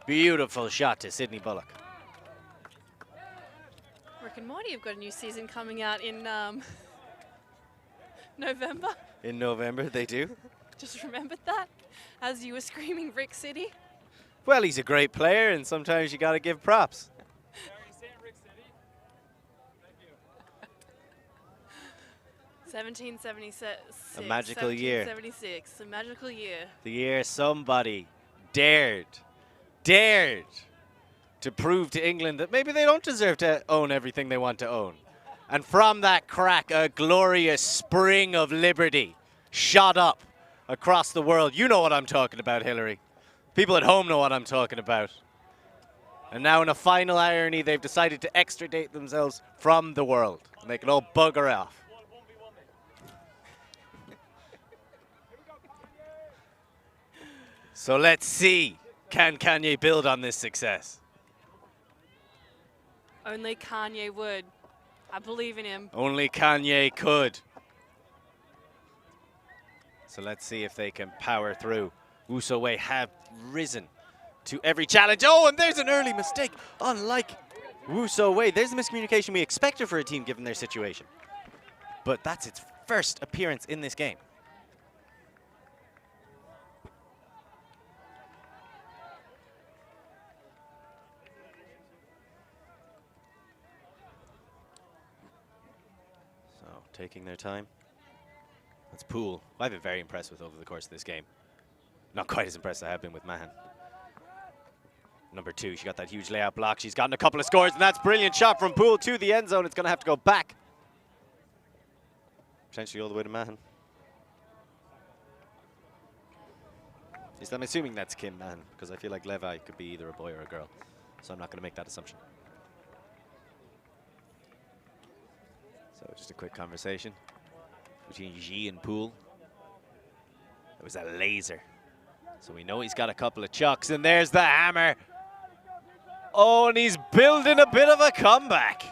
Speaker 1: Beautiful shot to Sydney Bullock.
Speaker 2: Rick and Morty have got a new season coming out in November.
Speaker 1: In November, they do.
Speaker 2: Just remembered that as you were screaming Rick City.
Speaker 1: Well, he's a great player, and sometimes you got to give props.
Speaker 2: 1776.
Speaker 1: A magical year.
Speaker 2: 1776. A magical year.
Speaker 1: The year somebody dared to prove to England that maybe they don't deserve to own everything they want to own. And from that crack, a glorious spring of liberty shot up across the world. You know what I'm talking about, Hillary. People at home know what I'm talking about. And now in a final irony, they've decided to extradite themselves from the world. And they can all bugger off. So let's see, can Kanye build on this success?
Speaker 2: Only Kanye would. I believe in him.
Speaker 1: Only Kanye could. So let's see if they can power through. WuSuoWei have risen to every challenge. Oh, and there's an early mistake. Unlike WuSuoWei, there's the miscommunication we expected for a team given their situation. But that's its first appearance in this game. Taking their time. That's Poole. I've been very impressed with over the course of this game. Not quite as impressed as I have been with Mahan. Number 2, she got that huge layout block. She's gotten a couple of scores, and that's a brilliant shot from Poole to the end zone. It's going to have to go back. Potentially all the way to Mahan. At least I'm assuming that's Kim Mahan, because I feel like Levi could be either a boy or a girl. So I'm not going to make that assumption. So just a quick conversation between Ji and Poole. It was a laser. So we know he's got a couple of chucks, and there's the hammer. Oh, and he's building a bit of a comeback.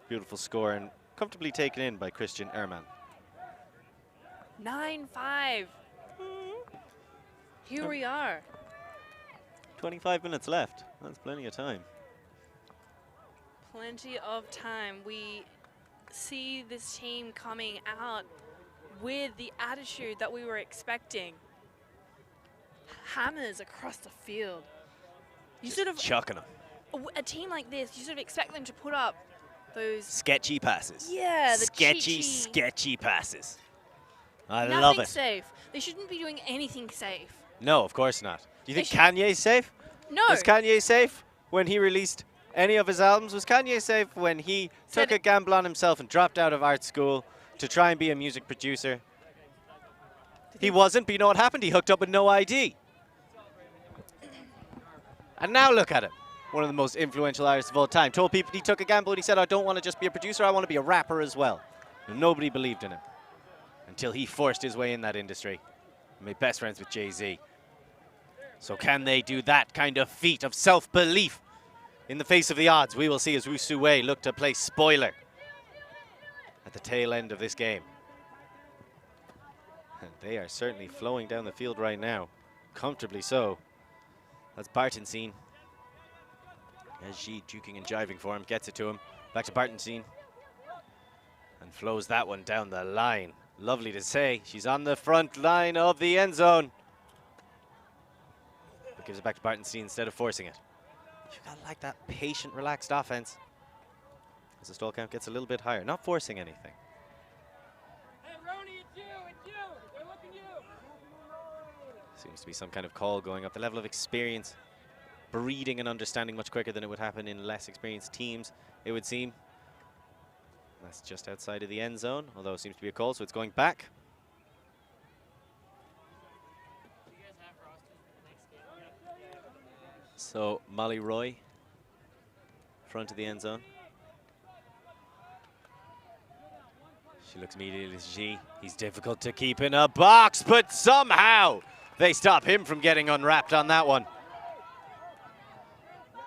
Speaker 1: Beautiful score, and comfortably taken in by Christian Ehrmann.
Speaker 2: 9-5. Here we are.
Speaker 1: 25 minutes left. That's plenty of time.
Speaker 2: Plenty of time. We see this team coming out with the attitude that we were expecting. Hammers across the field. You sort of
Speaker 1: chucking them.
Speaker 2: A team like this, you sort of expect them to put up those
Speaker 1: sketchy passes.
Speaker 2: Yeah, the
Speaker 1: sketchy passes. I
Speaker 2: Nothing
Speaker 1: love it.
Speaker 2: Safe. They shouldn't be doing anything safe.
Speaker 1: No, of course not. Do you think Kanye's safe?
Speaker 2: No.
Speaker 1: Was Kanye safe when he released any of his albums? Was Kanye safe when he took a gamble on himself and dropped out of art school to try and be a music producer? He wasn't, but you know what happened? He hooked up with No ID. And now look at him. One of the most influential artists of all time. Told people he took a gamble and he said, I don't want to just be a producer, I want to be a rapper as well. And nobody believed in him until he forced his way in that industry and made best friends with Jay-Z. So can they do that kind of feat of self-belief in the face of the odds? We will see as WuSuoWei look to play spoiler at the tail end of this game. And they are certainly flowing down the field right now, comfortably so. That's Bartenstein. As Ji juking and jiving for him, gets it to him. Back to Bartenstein. And flows that one down the line. Lovely to say. She's on the front line of the end zone. But gives it back to Bartenstein instead of forcing it. You gotta like that patient, relaxed offense. As the stall count gets a little bit higher. Not forcing anything.
Speaker 3: Hey, Roni, it's you. They're looking you.
Speaker 1: Seems to be some kind of call going up. The level of experience, breeding and understanding much quicker than it would happen in less experienced teams, it would seem. That's just outside of the end zone, although it seems to be a call, so it's going back. So Molly Roy, front of the end zone. She looks immediately at G. He's difficult to keep in a box, but somehow they stop him from getting unwrapped on that one.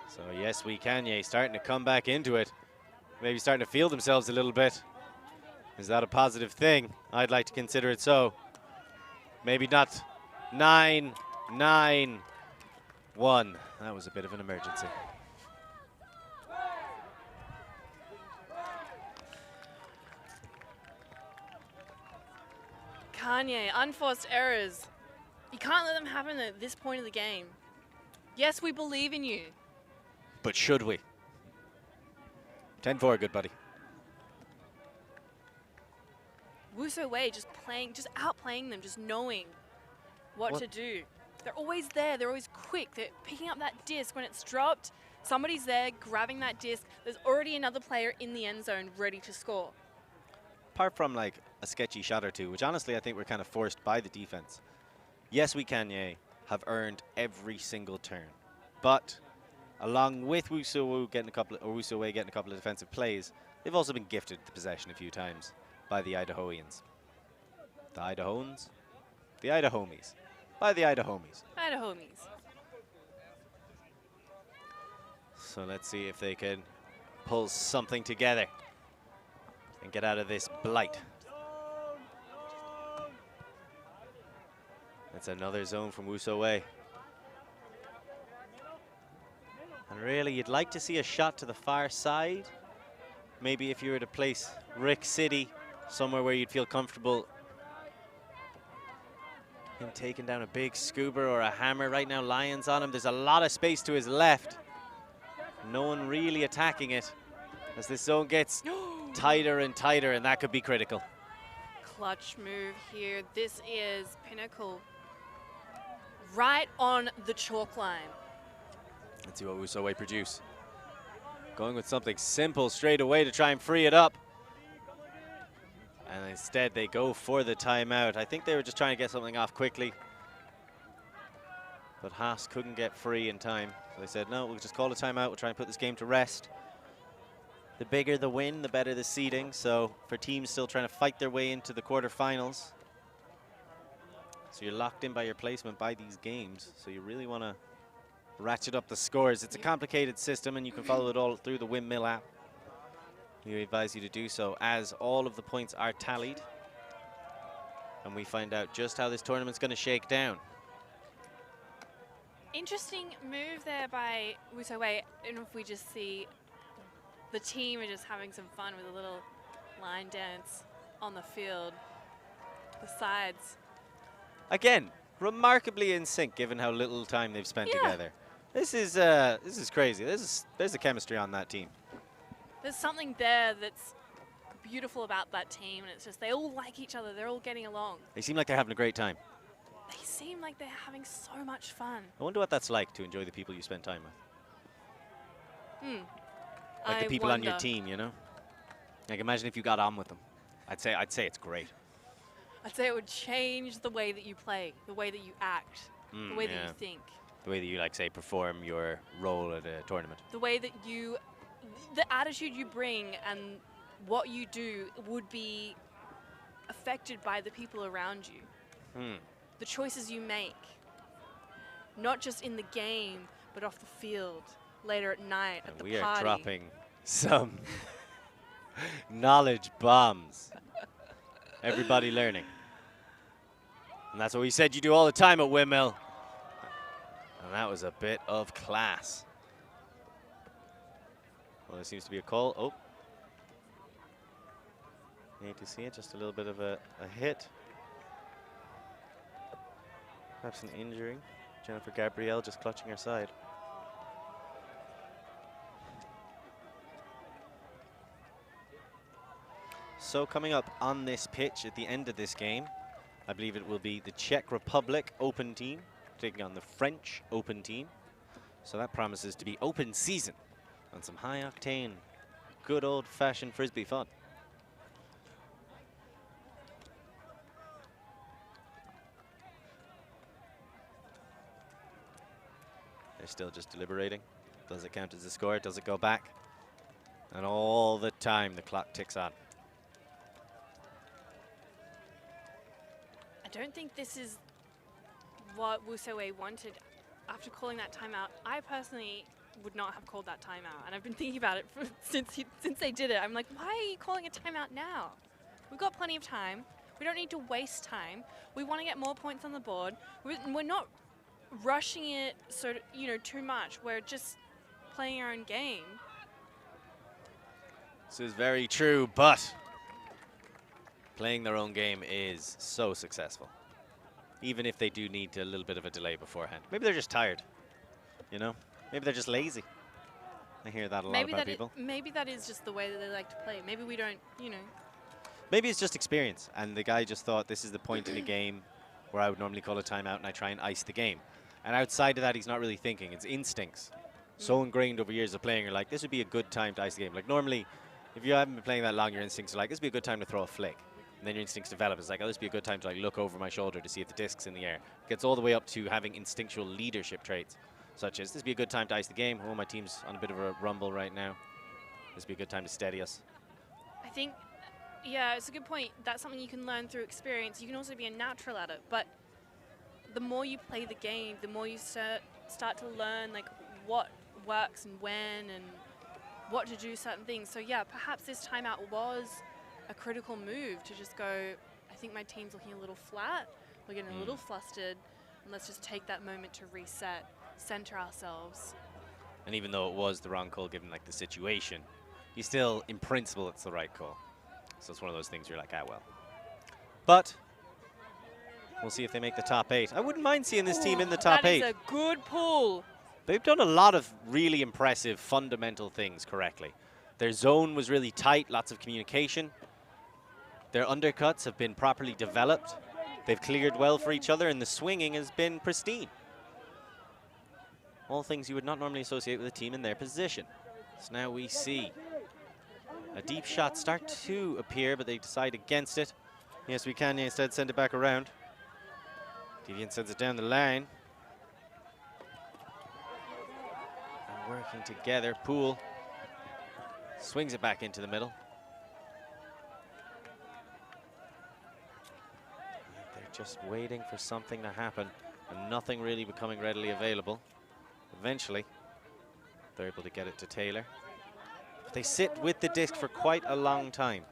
Speaker 1: So yes, we Kanye starting to come back into it. Maybe starting to feel themselves a little bit. Is that a positive thing? I'd like to consider it so. Maybe not 9-9-1. That was a bit of an emergency.
Speaker 2: Kanye, unforced errors. You can't let them happen at this point of the game. Yes, we believe in you.
Speaker 1: But should we? 10-4, good buddy.
Speaker 2: WuSuoWei just outplaying them, just knowing what to do. They're always there, they're always quick. They're picking up that disc when it's dropped. Somebody's there grabbing that disc. There's already another player in the end zone ready to score.
Speaker 1: Apart from like a sketchy shot or two, which honestly I think we're kind of forced by the defense. Yes, we Kanye have earned every single turn, but along with WuSuoWei getting a couple of defensive plays, they've also been gifted the possession a few times by the Idahoans. The Idahoans? The Idahomies. By the Idahomies.
Speaker 2: Idahomies.
Speaker 1: So let's see if they can pull something together and get out of this blight. That's another zone from WuSuoWei. And really, you'd like to see a shot to the far side. Maybe if you were to place Rick City somewhere where you'd feel comfortable. Him taking down a big scuba or a hammer. Right now, Lions on him. There's a lot of space to his left. No one really attacking it as this zone gets tighter and tighter, and that could be critical.
Speaker 2: Clutch move here. This is Pinnacle right on the chalk line.
Speaker 1: Let's see what WuSuoWei produce. Going with something simple straight away to try and free it up. And instead they go for the timeout. I think they were just trying to get something off quickly. But Haas couldn't get free in time. So they said, no, we'll just call a timeout. We'll try and put this game to rest. The bigger the win, the better the seeding. So for teams still trying to fight their way into the quarterfinals. So you're locked in by your placement by these games. So you really want to ratchet up the scores. It's a complicated system, and you can follow it all through the Windmill app. We advise you to do so as all of the points are tallied. And we find out just how this tournament's going to shake down.
Speaker 2: Interesting move there by WuSuoWei. I don't know if we just see the team are just having some fun with a little line dance on the field. The sides.
Speaker 1: Again, remarkably in sync given how little time they've spent together. This is crazy. There's the chemistry on that team.
Speaker 2: There's something there that's beautiful about that team, and it's just they all like each other. They're all getting along.
Speaker 1: They seem like they're having a great time.
Speaker 2: They seem like they're having so much fun.
Speaker 1: I wonder what that's like to enjoy the people you spend time with. Like the people on your team, you know? Like imagine if you got on with them. I'd say it's great.
Speaker 2: I'd say it would change the way that you play, the way that you act, the way that you think.
Speaker 1: The way that you, like, say, perform your role at a tournament.
Speaker 2: The way that you, the attitude you bring and what you do would be affected by the people around you. The choices you make, not just in the game, but off the field, later at night, at the party. We are
Speaker 1: dropping some knowledge bombs. Everybody learning. And that's what we said you do all the time at Windmill. And that was a bit of class. Well, there seems to be a call. Oh. You need to see it, just a little bit of a hit. Perhaps an injury. Jennifer Gabrielle just clutching her side. So coming up on this pitch at the end of this game, I believe it will be the Czech Republic Open team taking on the French Open team. So that promises to be open season and some high octane, good old fashioned Frisbee fun. They're still just deliberating. Does it count as a score? Does it go back? And all the time the clock ticks on.
Speaker 2: don't think this is what WuSuoWei wanted. After calling that timeout, I personally would not have called that timeout, and I've been thinking about it since they did it. I'm like, why are you calling a timeout now? We've got plenty of time. We don't need to waste time. We want to get more points on the board. We're not rushing it too much. We're just playing our own game.
Speaker 1: This is very true, but playing their own game is so successful. Even if they do need a little bit of a delay beforehand. Maybe they're just tired, you know? Maybe they're just lazy. I hear that a lot about people.
Speaker 2: Maybe that is just the way that they like to play. Maybe we don't,
Speaker 1: Maybe it's just experience, and the guy just thought this is the point in a game where I would normally call a timeout and I try and ice the game. And outside of that, he's not really thinking. It's instincts. So ingrained over years of playing, you're like, this would be a good time to ice the game. Like normally, if you haven't been playing that long, your instincts are like, this would be a good time to throw a flick. And then your instincts develop. It's like, oh, this would be a good time to like look over my shoulder to see if the disc's in the air. It gets all the way up to having instinctual leadership traits, such as, this would be a good time to ice the game. Oh, my team's on a bit of a rumble right now. This would be a good time to steady us.
Speaker 2: I think, yeah, it's a good point. That's something you can learn through experience. You can also be a natural at it, but the more you play the game, the more you start to learn like what works and when and what to do certain things. So yeah, perhaps this timeout was a critical move to just go, I think my team's looking a little flat, we're getting a little flustered, and let's just take that moment to reset, center ourselves.
Speaker 1: And even though it was the wrong call given like the situation, you still, in principle, it's the right call. So it's one of those things you're like, ah, well. But we'll see if they make the top 8. I wouldn't mind seeing this team in the top 8.
Speaker 2: That is a good pull.
Speaker 1: They've done a lot of really impressive fundamental things correctly. Their zone was really tight, lots of communication. Their undercuts have been properly developed. They've cleared well for each other, and the swinging has been pristine. All things you would not normally associate with a team in their position. So now we see a deep shot start to appear, but they decide against it. Yes, we can instead send it back around. Deviant sends it down the line. And working together, Poole swings it back into the middle. They're just waiting for something to happen, and nothing really becoming readily available. Eventually, they're able to get it to Taylor. But they sit with the disc for quite a long time.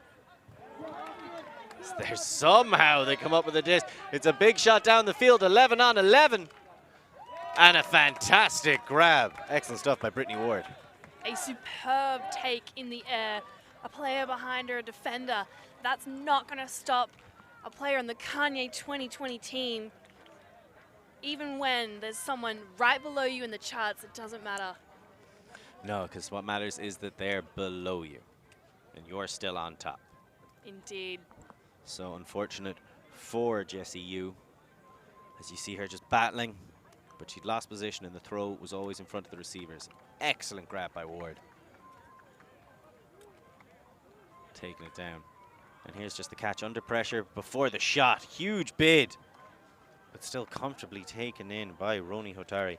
Speaker 1: There's somehow they come up with a disc. It's a big shot down the field, 11 on 11. And a fantastic grab. Excellent stuff by Brittany Ward.
Speaker 2: A superb take in the air. A player behind her, a defender. That's not going to stop a player on the Kanye2020 team. Even when there's someone right below you in the charts, it doesn't matter.
Speaker 1: No, because what matters is that they're below you, and you're still on top.
Speaker 2: Indeed.
Speaker 1: So unfortunate for Jessie Yu, as you see her just battling, but she'd lost position, and the throw was always in front of the receivers. Excellent grab by Ward. Taking it down. And here's just the catch under pressure before the shot. Huge bid, but still comfortably taken in by Roni Hotari.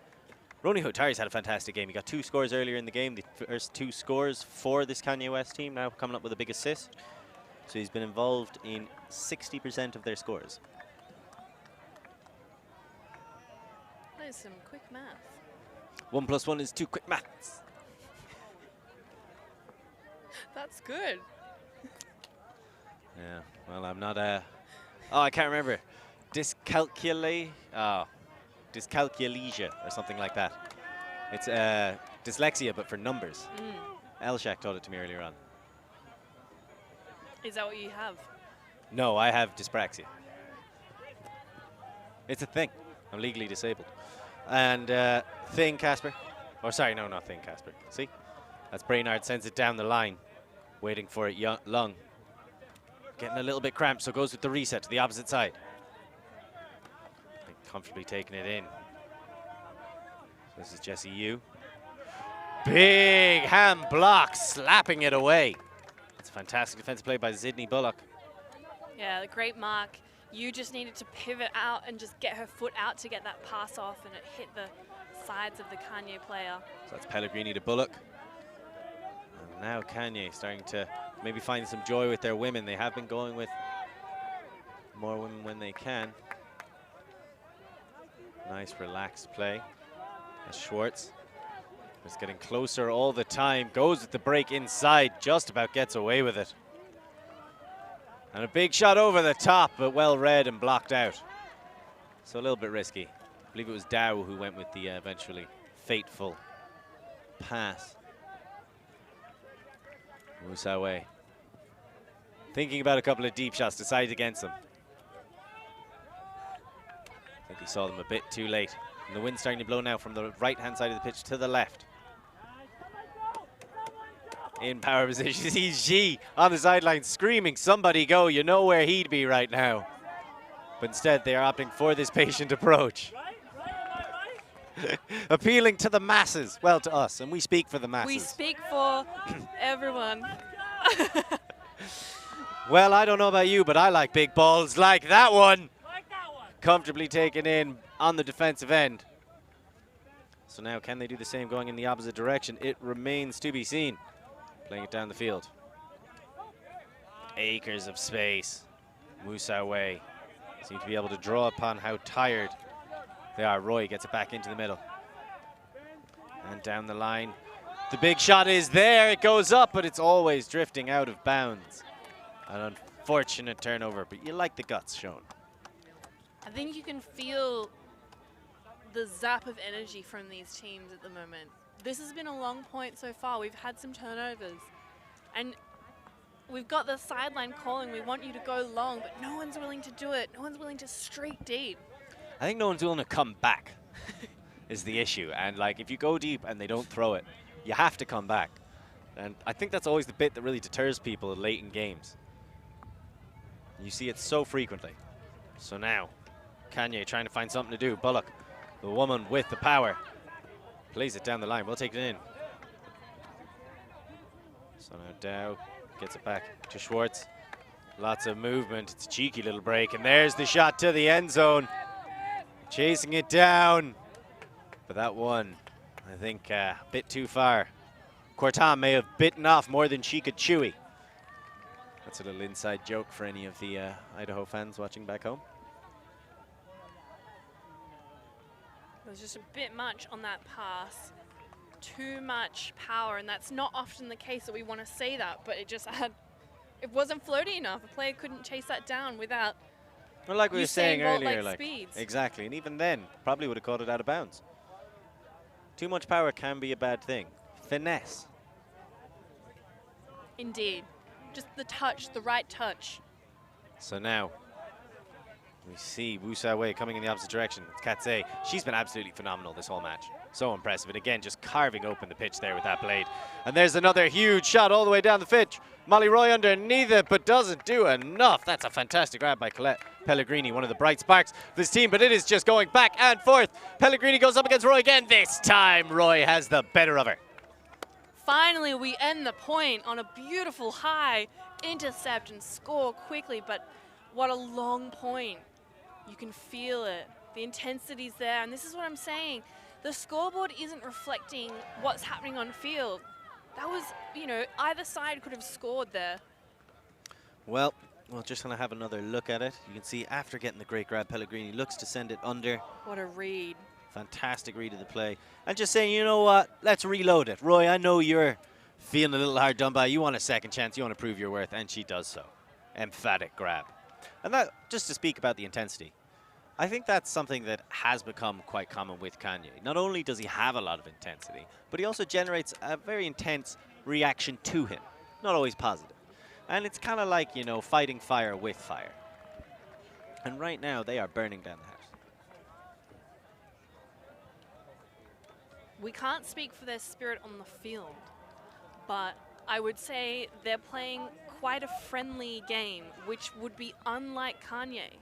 Speaker 1: Roni Hotari's had a fantastic game. He got 2 scores earlier in the game, the first 2 scores for this Kanye West team, now coming up with a big assist. So he's been involved in 60% of their scores.
Speaker 2: That is some quick math.
Speaker 1: 1 + 1 is 2 quick maths.
Speaker 2: That's good.
Speaker 1: Yeah, well, I'm not oh, I can't remember. Dyscalculia or something like that. It's dyslexia, but for numbers. Elshak taught it to me earlier on.
Speaker 2: Is that what you have?
Speaker 1: No, I have dyspraxia. It's a thing. I'm legally disabled. And Thing Casper. Oh, sorry, no, not Thing Casper. See? That's Brainard, sends it down the line. Waiting for it, Lung. Getting a little bit cramped, so goes with the reset to the opposite side. Comfortably taking it in. This is Jessie Yu. Big hand block, slapping it away. It's a fantastic defensive play by Sydney Bullock.
Speaker 2: Yeah, the great mark. You just needed to pivot out and just get her foot out to get that pass off, and it hit the sides of the Kanye player.
Speaker 1: So that's Pellegrini to Bullock. And now Kanye starting to maybe find some joy with their women. They have been going with more women when they can. Nice relaxed play. As Schwartz is getting closer all the time, goes with the break inside, just about gets away with it. And a big shot over the top, but well read and blocked out. So a little bit risky. I believe it was Dow who went with the eventually fateful pass. WuSuoWei thinking about a couple of deep shots, decided against them. I think he saw them a bit too late. And the wind's starting to blow now from the right-hand side of the pitch to the left. In power position, he's G on the sideline screaming, somebody go, you know where he'd be right now. But instead, they are opting for this patient approach. Appealing to the masses, well, to us, and we speak for the masses.
Speaker 2: We speak for everyone.
Speaker 1: Well, I don't know about you, but I like big balls like that one. Comfortably taken in on the defensive end. So now, can they do the same going in the opposite direction? It remains to be seen. Playing it down the field. Acres of space. WuSuoWei seem to be able to draw upon how tired they are. Roy gets it back into the middle. And down the line. The big shot is there. It goes up, but it's always drifting out of bounds. An unfortunate turnover, but you like the guts shown.
Speaker 2: I think you can feel the zap of energy from these teams at the moment. This has been a long point so far. We've had some turnovers. And we've got the sideline calling, we want you to go long, but no one's willing to do it. No one's willing to streak deep.
Speaker 1: I think no one's willing to come back is the issue. And like, if you go deep and they don't throw it, you have to come back. And I think that's always the bit that really deters people late in games. You see it so frequently. So now, Kanye trying to find something to do. Bullock, the woman with the power, plays it down the line. We'll take it in. So now Dow gets it back to Schwartz. Lots of movement. It's a cheeky little break. And there's the shot to the end zone. Chasing it down. But that one, I think, a bit too far. Cortan may have bitten off more than she could chewy. That's a little inside joke for any of the Idaho fans watching back home.
Speaker 2: There's just a bit much on that pass. Too much power, and that's not often the case that we want to see that, but it just had, it wasn't floaty enough. A player couldn't chase that down without,
Speaker 1: well, like we were saying earlier,
Speaker 2: like speeds.
Speaker 1: Exactly, and even then, probably would have caught it out of bounds. Too much power can be a bad thing. Finesse.
Speaker 2: Indeed. Just the touch, the right touch.
Speaker 1: So now, we see WuSuoWei coming in the opposite direction. It's Katse. She's been absolutely phenomenal this whole match. So impressive. And again, just carving open the pitch there with that blade. And there's another huge shot all the way down the pitch. Molly Roy underneath it, but doesn't do enough. That's a fantastic grab by Colette Pellegrini, one of the bright sparks of this team, but it is just going back and forth. Pellegrini goes up against Roy again. This time, Roy has the better of her.
Speaker 2: Finally, we end the point on a beautiful high, intercept and score quickly, but what a long point. You can feel it. The intensity's there, and this is what I'm saying. The scoreboard isn't reflecting what's happening on field. That was, you know, either side could have scored there.
Speaker 1: Well, we're just going to have another look at it. You can see after getting the great grab, Pellegrini looks to send it under.
Speaker 2: What a read.
Speaker 1: Fantastic read of the play. And just saying, you know what, let's reload it. Roy, I know you're feeling a little hard done by. You want a second chance. You want to prove your worth, and she does so. Emphatic grab. And that, just to speak about the intensity, I think that's something that has become quite common with Kanye. Not only does he have a lot of intensity, but he also generates a very intense reaction to him. Not always positive. And it's kind of like, you know, fighting fire with fire. And right now, they are burning down the house.
Speaker 2: We can't speak for their spirit on the field, but I would say they're playing quite a friendly game, which would be unlike Kanye.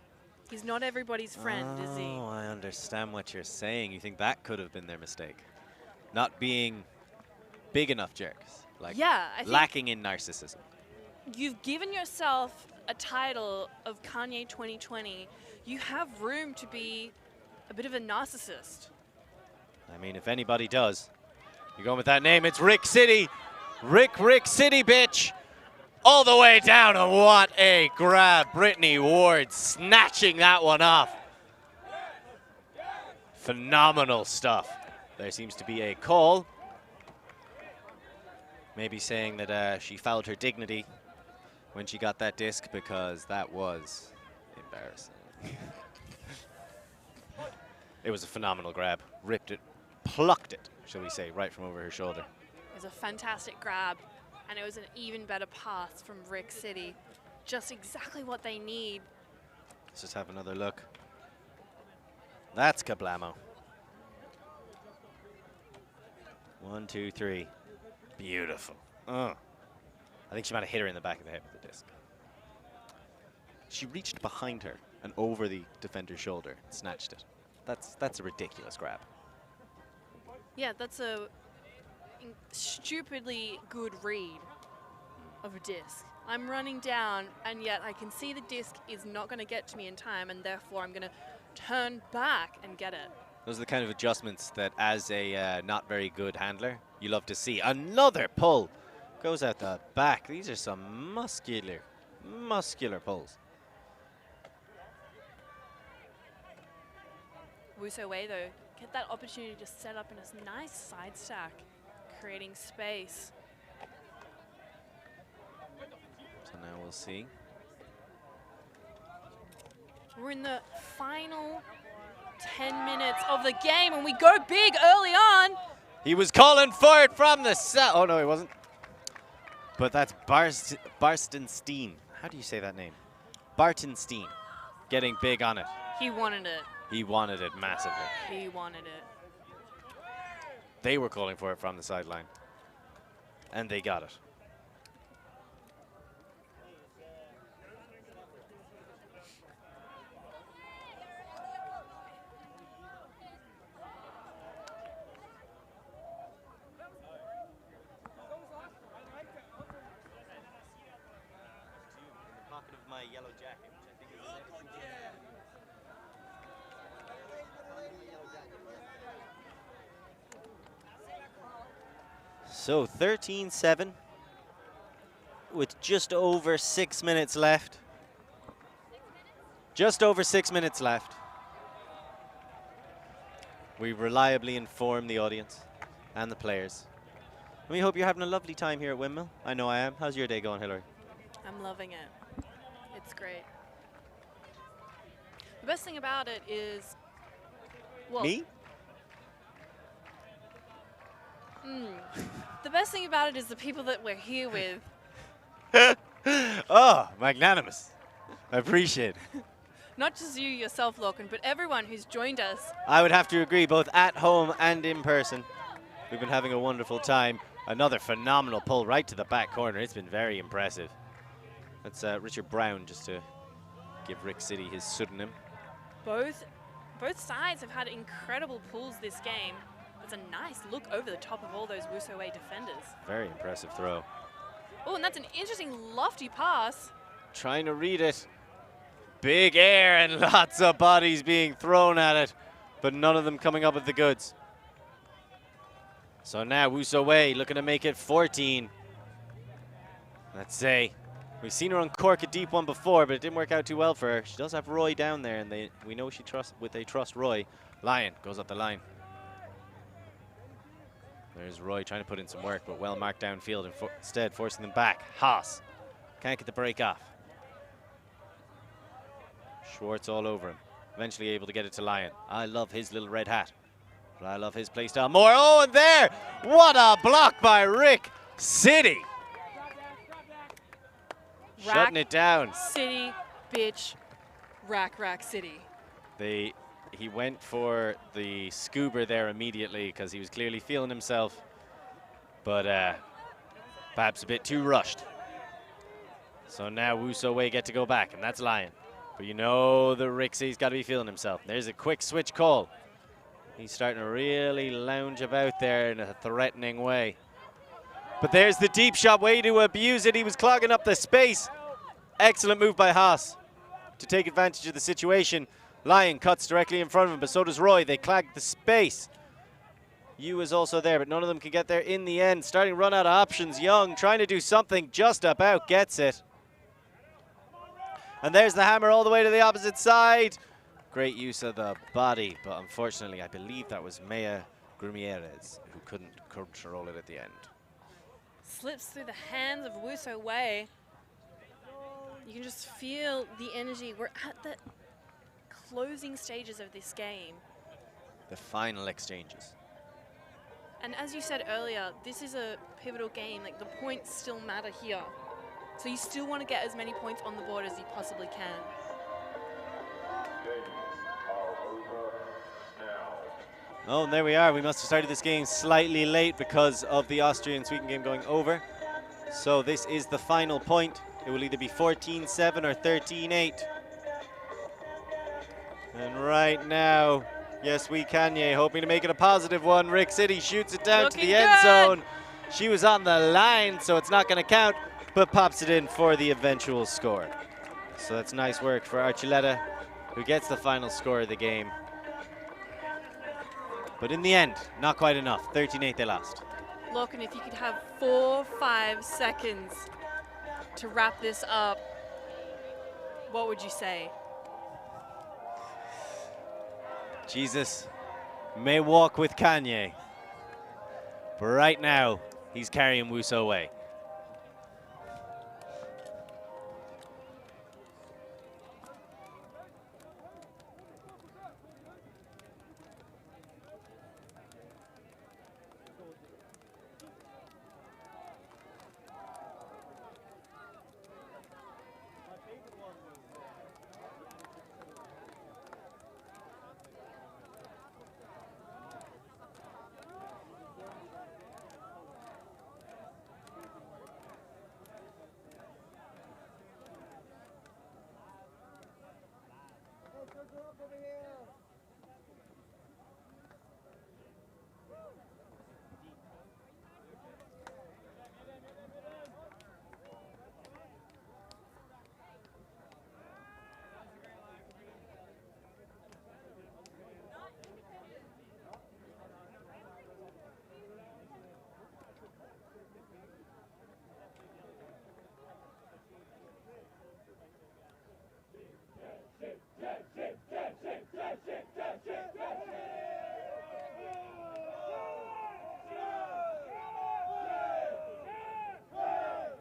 Speaker 2: He's not everybody's friend, is he?
Speaker 1: Oh, I understand what you're saying. You think that could have been their mistake? Not being big enough jerks. Like,
Speaker 2: yeah, I think
Speaker 1: lacking in narcissism.
Speaker 2: You've given yourself a title of Kanye2020. You have room to be a bit of a narcissist.
Speaker 1: I mean, if anybody does, you're going with that name, it's Rick City. Rick City, bitch. All the way down, and what a grab. Brittany Ward snatching that one off. Phenomenal stuff. There seems to be a call. Maybe saying that she fouled her dignity when she got that disc, because that was embarrassing. It was a phenomenal grab. Ripped it, plucked it, shall we say, right from over her shoulder.
Speaker 2: It was a fantastic grab, and it was an even better pass from Rick City. Just exactly what they need.
Speaker 1: Let's just have another look. That's kablamo. 1, 2, 3. Beautiful. I think she might have hit her in the back of the head with the disc. She reached behind her and over the defender's shoulder and snatched it. That's a ridiculous grab.
Speaker 2: Yeah, that's a stupidly good read of a disc. I'm running down, and yet I can see the disc is not going to get to me in time, and therefore I'm going to turn back and get it.
Speaker 1: Those are the kind of adjustments that, as a not very good handler, you love to see. Another pull goes out the back. These are some muscular pulls.
Speaker 2: WuSuoWei, though, get that opportunity to set up in a nice side stack, creating space.
Speaker 1: So now we'll see.
Speaker 2: We're in the final 10 minutes of the game, and we go big early on.
Speaker 1: He was calling for it from the south. Oh, no, he wasn't. But that's Barstenstein. How do you say that name? Bartenstein. Getting big on it.
Speaker 2: He wanted it.
Speaker 1: He wanted it massively.
Speaker 2: He wanted it.
Speaker 1: They were calling for it from the sideline. And they got it. So 13-7 with just over 6 minutes left. Just over 6 minutes left. We reliably inform the audience and the players. And we hope you're having a lovely time here at Windmill. I know I am. How's your day going, Hillary?
Speaker 2: I'm loving it. It's great. The best thing about it is, well,
Speaker 1: Me?
Speaker 2: The best thing about it is the people that we're here with.
Speaker 1: Oh, magnanimous. I appreciate it.
Speaker 2: Not just you yourself, Lorcan, but everyone who's joined us.
Speaker 1: I would have to agree, both at home and in person. We've been having a wonderful time. Another phenomenal pull right to the back corner. It's been very impressive. That's Richard Brown, just to give Rick City his pseudonym.
Speaker 2: Both sides have had incredible pulls this game. It's a nice look over the top of all those WuSuoWei defenders.
Speaker 1: Very impressive throw.
Speaker 2: Oh, and that's an interesting lofty pass.
Speaker 1: Trying to read it. Big air and lots of bodies being thrown at it, but none of them coming up with the goods. So now WuSuoWei looking to make it 14. Let's say we've seen her uncork a deep one before, but it didn't work out too well for her. She does have Roy down there, and we know they trust Roy. Lion goes up the line. There's Roy trying to put in some work, but well marked downfield, and instead forcing them back. Haas can't get the break off. Schwartz all over him. Eventually able to get it to Lion. I love his little red hat, but I love his play style more. Oh, and there! What a block by Rick City! Shutting it down.
Speaker 2: City, bitch, rack City.
Speaker 1: He went for the scuba there immediately because he was clearly feeling himself, but perhaps a bit too rushed. So now WuSuoWei get to go back, and that's Lion. But you know the Rixie's got to be feeling himself. There's a quick switch call. He's starting to really lounge about there in a threatening way. But there's the deep shot, way to abuse it. He was clogging up the space. Excellent move by Haas to take advantage of the situation. Lion cuts directly in front of him, but so does Roy. They clag the space. Yu is also there, but none of them can get there in the end. Starting to run out of options. Young trying to do something, just about gets it. And there's the hammer all the way to the opposite side. Great use of the body, but unfortunately, I believe that was Maya Grumieres who couldn't control it at the end.
Speaker 2: Slips through the hands of WuSuoWei. You can just feel the energy. We're at the closing stages of this game.
Speaker 1: The final exchanges.
Speaker 2: And as you said earlier, this is a pivotal game. Like, the points still matter here. So you still want to get as many points on the board as you possibly can.
Speaker 1: Oh, and there we are. We must have started this game slightly late because of the Austrian-Sweden game going over. So this is the final point. It will either be 14-7 or 13-8. And right now, yes, Kanye hoping to make it a positive one. Rick City shoots it down to the end zone. She was on the line, so it's not going to count, but pops it in for the eventual score. So that's nice work for Archuleta, who gets the final score of the game. But in the end, not quite enough. 13-8 they lost.
Speaker 2: Look, and if you could have 4-5 seconds to wrap this up, what would you say?
Speaker 1: Jesus may walk with Kanye, but right now, he's carrying WuSuoWei.